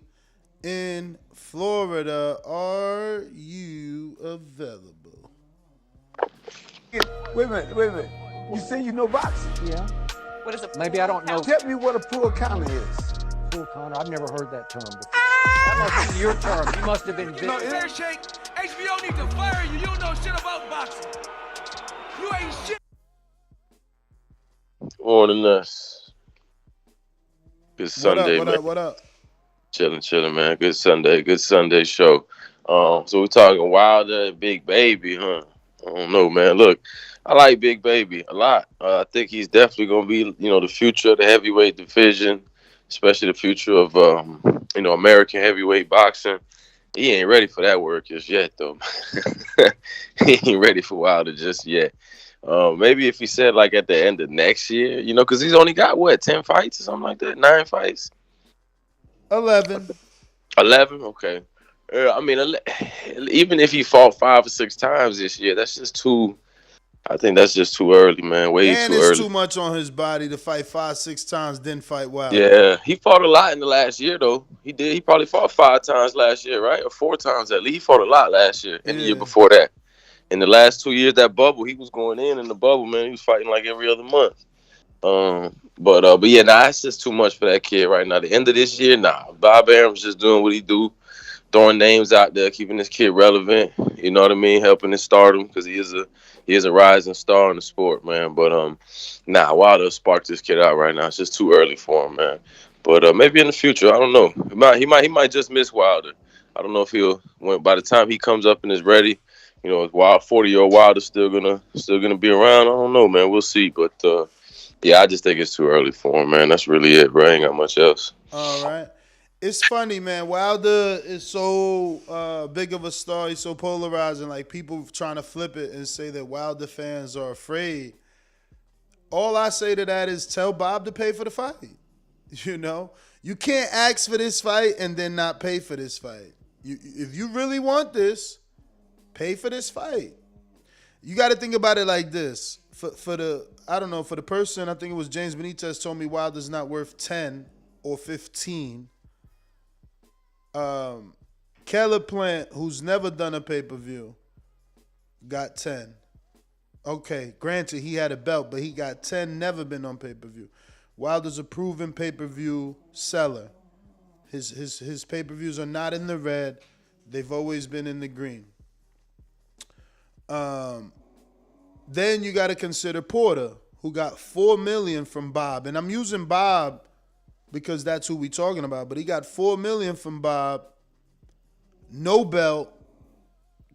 in Florida. Are you available? Wait a minute. You say you know boxing? Yeah. What is it? Maybe I don't know. Tell me what a full counter is. Full counter? I've never heard that term before. That must be your term. You must have been. No, Fair Shake, HBO need to fire you. You don't know shit about boxing. You ain't shit. Morning, us. Good Sunday, man. What up? Chilling, man. Good Sunday show. So we're talking Wilder and Big Baby, huh? I don't know, man. Look, I like Big Baby a lot. I think he's definitely gonna be, you know, the future of the heavyweight division, especially the future of, you know, American heavyweight boxing. He ain't ready for that work just yet, though. He ain't ready for Wilder just yet. Maybe if he said like at the end of next year, you know, because he's only got what, 10 fights or something like that, 9 fights, 11. Okay. I mean, even if he fought 5 or 6 times this year, that's just too. I think that's just too early, man. Way and too it's early. too much on his body to fight 5-6 times, then fight Wilder. Yeah, he fought a lot in the last year though. He did. He probably fought 5 times last year, right, or 4 times at least. He fought a lot last year and the year before that. In the last 2 years, that bubble, he was going in the bubble, man. He was fighting like every other month. But yeah, nah, it's just too much for that kid right now. The end of this year, nah. Bob Arum's just doing what he do, throwing names out there, keeping this kid relevant. You know what I mean? Helping his stardom because he is a rising star in the sport, man. But nah, Wilder sparked this kid out right now. It's just too early for him, man. But maybe in the future, I don't know. He might just miss Wilder. I don't know if by the time he comes up and is ready. You know, 40-year-old Wilder's still gonna be around. I don't know, man. We'll see. But yeah, I just think it's too early for him, man. That's really it, bro. I ain't got much else. All right. It's funny, man. Wilder is so big of a star. He's so polarizing. Like, people trying to flip it and say that Wilder fans are afraid. All I say to that is tell Bob to pay for the fight. You know? You can't ask for this fight and then not pay for this fight. If you really want this, pay for this fight. You got to think about it like this. For the person, I think it was James Benitez told me Wilder's not worth 10 or 15. Caleb Plant, who's never done a pay-per-view, got 10. Okay, granted, he had a belt, but he got 10, never been on pay-per-view. Wilder's a proven pay-per-view seller. His pay-per-views are not in the red. They've always been in the green. Then you got to consider Porter, who got $4 million from Bob. And I'm using Bob because that's who we talking about. But he got $4 million from Bob, no belt,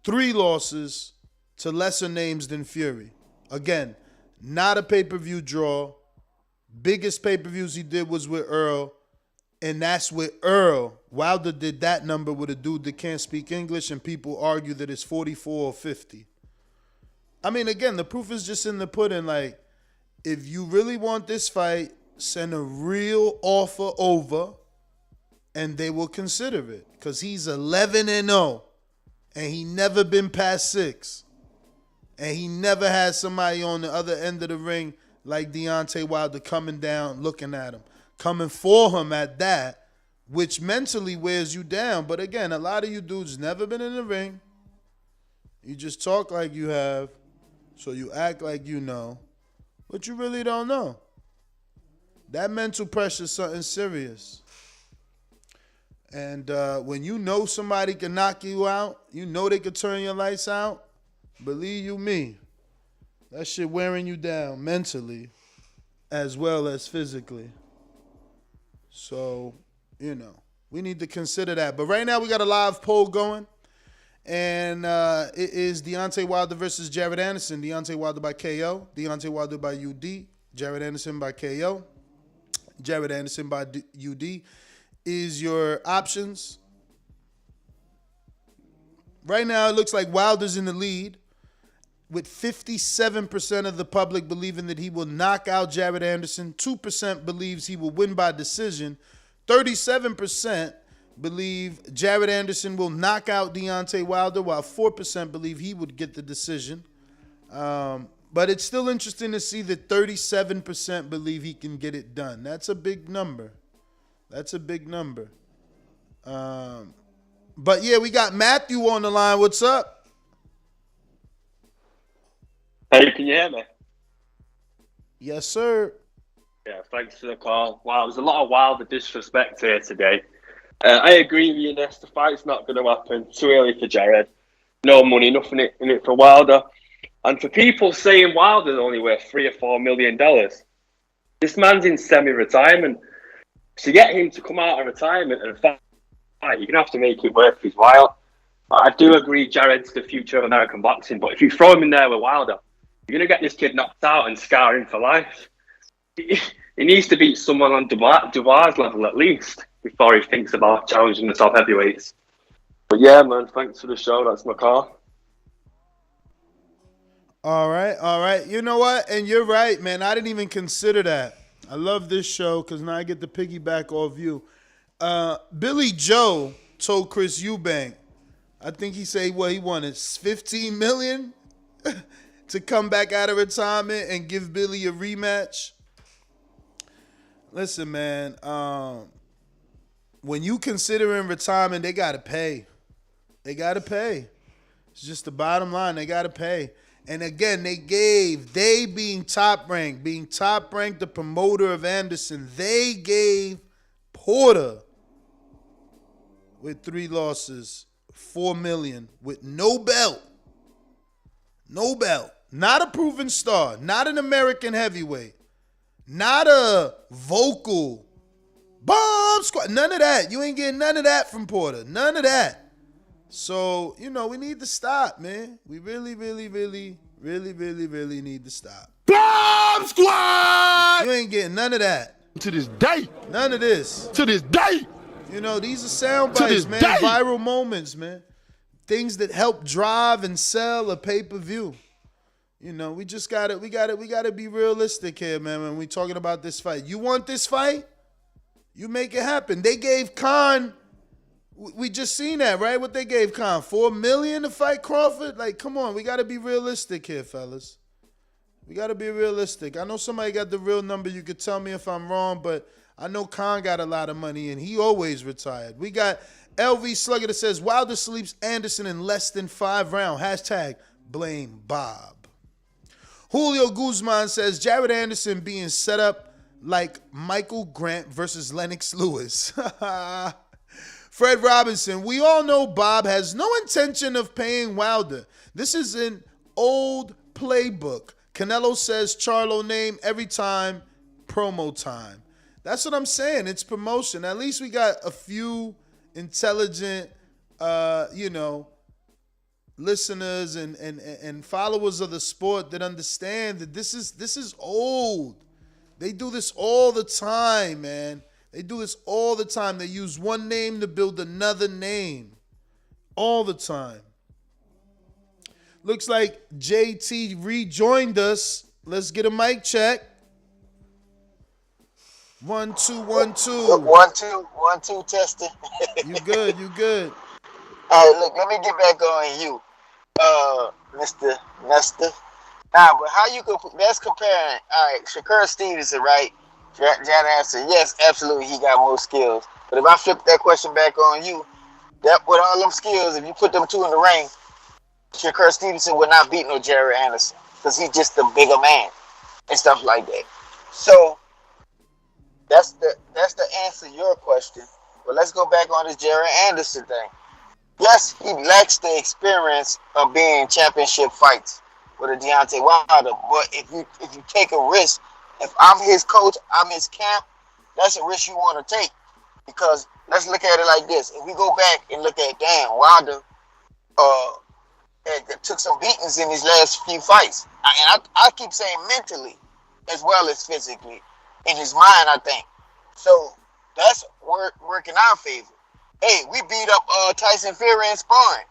3 losses to lesser names than Fury. Again, not a pay-per-view draw. Biggest pay-per-views he did was with Earl, and that's with Earl. Wilder did that number with a dude that can't speak English, and people argue that it's 44 or 50. I mean, again, the proof is just in the pudding. Like, if you really want this fight, send a real offer over, and they will consider it. Because he's 11-0, and he never been past 6. And he never had somebody on the other end of the ring like Deontay Wilder coming down, looking at him, coming for him at that, which mentally wears you down. But again, a lot of you dudes never been in the ring. You just talk like you have, so you act like you know, but you really don't know. That mental pressure is something serious. And when you know somebody can knock you out, you know they can turn your lights out, believe you me, that shit wearing you down mentally as well as physically. So, you know, we need to consider that. But right now we got a live poll going. And it is Deontay Wilder versus Jared Anderson. Deontay Wilder by KO. Deontay Wilder by UD. Jared Anderson by KO. Jared Anderson by UD is your options. Right now it looks like Wilder's in the lead, with 57% of the public believing that he will knock out Jared Anderson. 2% believes he will win by decision. 37% believe Jared Anderson will knock out Deontay Wilder, while 4% believe he would get the decision. But it's still interesting to see that 37% believe he can get it done. That's a big number. That's a big number. But yeah, we got Matthew on the line. What's up? Hey, can you hear me? Yes, sir. Yeah, thanks for the call. Wow, there's a lot of Wilder disrespect here today. I agree with you, Ness. The fight's not going to happen. Too early for Jared. No money, nothing in it for Wilder. And for people saying Wilder's only worth $3 or $4 million, this man's in semi-retirement. To get him to come out of retirement and fight, you're going to have to make it worth his while. I do agree Jared's the future of American boxing, but if you throw him in there with Wilder, you're going to get this kid knocked out and scar him for life. He needs to beat someone on Dubois' level at least before he thinks about challenging the top heavyweights. But yeah, man, thanks for the show. That's my call. All right. You know what? And you're right, man. I didn't even consider that. I love this show because now I get to piggyback off you. Billy Joe told Chris Eubank, I think he said what he wanted, $15 million to come back out of retirement and give Billy a rematch. Listen, man, when you considering retirement, they got to pay. They got to pay. It's just the bottom line. They got to pay. And again, they being top ranked, the promoter of Anderson, they gave Porter with 3 losses, $4 million with no belt. No belt. Not a proven star. Not an American heavyweight. Not a vocal bomb squad. None of that. You ain't getting none of that from Porter. None of that. So, you know, we need to stop, man. We really need to stop. Bomb squad! You ain't getting none of that. To this day. None of this. To this day. You know, these are sound bites, man. Day. Viral moments, man. Things that help drive and sell a pay-per-view. You know, we gotta be realistic here, man, when we talking about this fight. You want this fight? You make it happen. They gave Khan, we just seen that, right? What they gave Khan, $4 million to fight Crawford? Like, come on, we gotta be realistic here, fellas. We gotta be realistic. I know somebody got the real number. You could tell me if I'm wrong, but I know Khan got a lot of money and he always retired. We got LV Slugger that says Wilder sleeps Anderson in less than 5 rounds. Hashtag blame Bob. Julio Guzman says Jared Anderson being set up like Michael Grant versus Lennox Lewis. Fred Robinson, we all know Bob has no intention of paying Wilder. This is an old playbook. Canelo says Charlo name every time, promo time. That's what I'm saying. It's promotion. At least we got a few intelligent, listeners and followers of the sport that understand that this is old. They do this all the time, man. They do this all the time. They use one name to build another name. All the time. Looks like JT rejoined us. Let's get a mic check. 1 2 1 2. 1 2 1 2 testing. You good? You good? All right, look. Let me get back on you, Mr. Nestor. Nah, but how you could? That's comparing. All right, Shakur Stevenson, right? John Anderson. Yes, absolutely, he got more skills. But if I flip that question back on you, that with all them skills, if you put them two in the ring, Shakur Stevenson would not beat no Jared Anderson because he's just the bigger man and stuff like that. So that's the answer to your question. But let's go back on this Jared Anderson thing. Yes, he lacks the experience of being in championship fights with a Deontay Wilder. But if you take a risk, if I'm his coach, I'm his camp, that's a risk you want to take. Because let's look at it like this. If we go back and look at Wilder took some beatings in his last few fights. And I keep saying mentally as well as physically. In his mind, I think. So that's working our favor. Hey, we beat up Tyson Fury in sparring.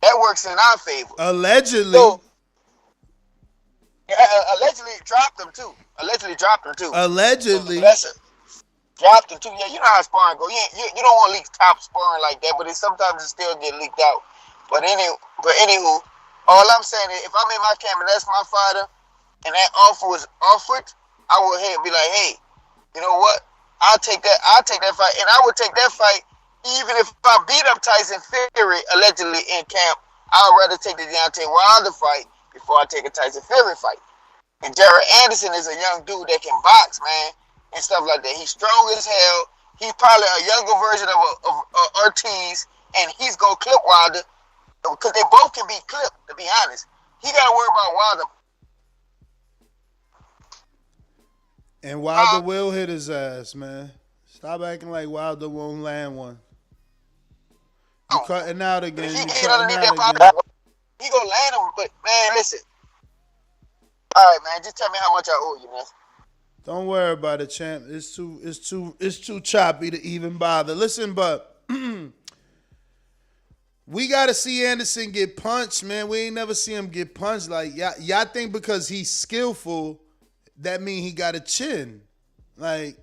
That works in our favor. Allegedly. So, allegedly dropped him too. Allegedly. Dropped him too. Yeah, you know how sparring go. You don't want to leak top sparring like that, but sometimes it still get leaked out. But anywho, all I'm saying is if I'm in my camp and that's my fighter, and that offer was offered, I will be like, hey, you know what? I'll take that fight, and I would take that fight even if I beat up Tyson Fury allegedly in camp. I'd rather take the Deontay Wilder fight before I take a Tyson Fury fight. And Jared Anderson is a young dude that can box, man, and stuff like that. He's strong as hell. He's probably a younger version of Ortiz, and he's gonna clip Wilder because they both can be clipped. To be honest, he gotta worry about Wilder. And Wilder will hit his ass, man. Stop acting like Wilder won't land one. You cutting out again. He gonna land him, but man, listen. All right, man. Just tell me how much I owe you, man. Don't worry about it, champ. It's too choppy to even bother. Listen, but we gotta see Anderson get punched, man. We ain't never see him get punched. Like y'all think because he's skillful, that mean he got a chin. Like,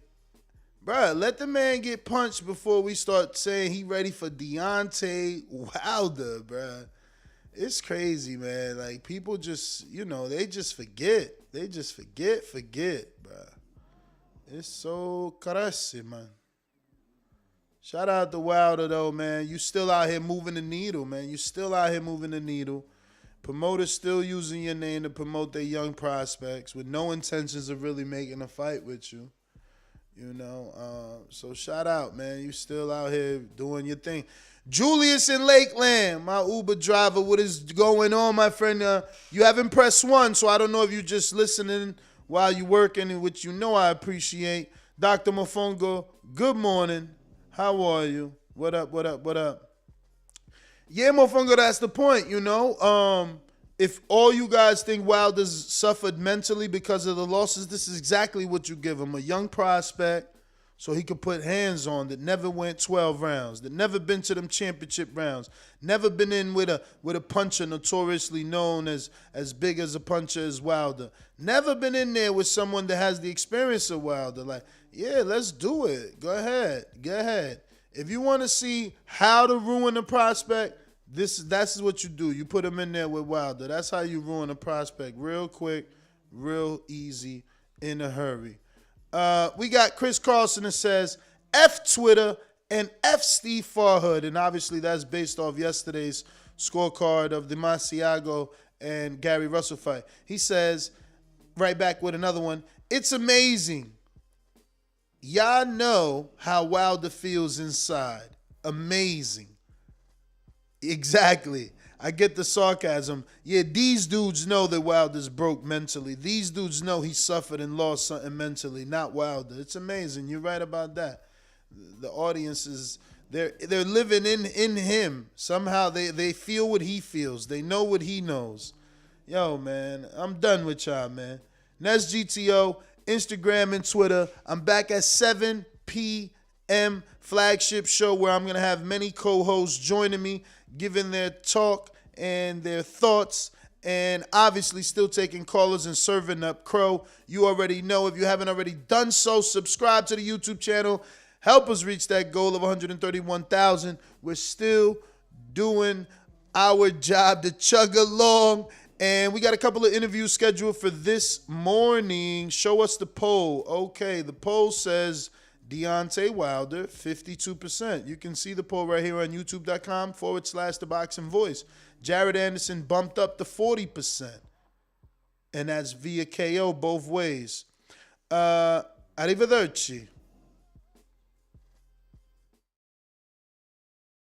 bruh, let the man get punched before we start saying he ready for Deontay Wilder, bruh. It's crazy, man. Like, people just, they just forget. They just forget, bruh. It's so crazy, man. Shout out to Wilder, though, man. You still out here moving the needle, man. You still out here moving the needle. Promoters still using your name to promote their young prospects with no intentions of really making a fight with you. So shout out, man. You still out here doing your thing. Julius in Lakeland, my Uber driver, what is going on, my friend? You haven't pressed 1, so I don't know if you're just listening while you're working, which I appreciate. Dr. Mofongo, good morning. How are you? What up? Yeah, Mofongo, that's the point, If all you guys think Wilder's suffered mentally because of the losses, this is exactly what you give him. A young prospect so he could put hands on that never went 12 rounds, that never been to them championship rounds, never been in with a puncher notoriously known as big as a puncher as Wilder. Never been in there with someone that has the experience of Wilder. Like, yeah, let's do it. Go ahead. If you want to see how to ruin a prospect, that's what you do. You put him in there with Wilder. That's how you ruin a prospect real quick, real easy, in a hurry. We got Chris Carlson that says, F Twitter and F Steve Farhood. And obviously that's based off yesterday's scorecard of the Masiago and Gary Russell fight. He says, right back with another one, it's amazing. Y'all know how Wilder feels inside. Amazing. Exactly. I get the sarcasm. Yeah, these dudes know that Wilder's broke mentally. These dudes know he suffered and lost something mentally, not Wilder. It's amazing. You're right about that. The audience is they're living in him. Somehow they feel what he feels. They know what he knows. Yo, man, I'm done with y'all, man. Nest GTO, Instagram and Twitter. I'm back at 7 p.m. flagship show where I'm going to have many co-hosts joining me, giving their talk and their thoughts, and obviously still taking callers and serving up Crow. You already know. If you haven't already done so, subscribe to the YouTube channel. Help us reach that goal of 131,000. We're still doing our job to chug along, and we got a couple of interviews scheduled for this morning. Show us the poll. Okay, the poll says Deontay Wilder, 52%. You can see the poll right here on youtube.com/The Boxing Voice. Jared Anderson bumped up to 40%. And that's via KO both ways. Arrivederci.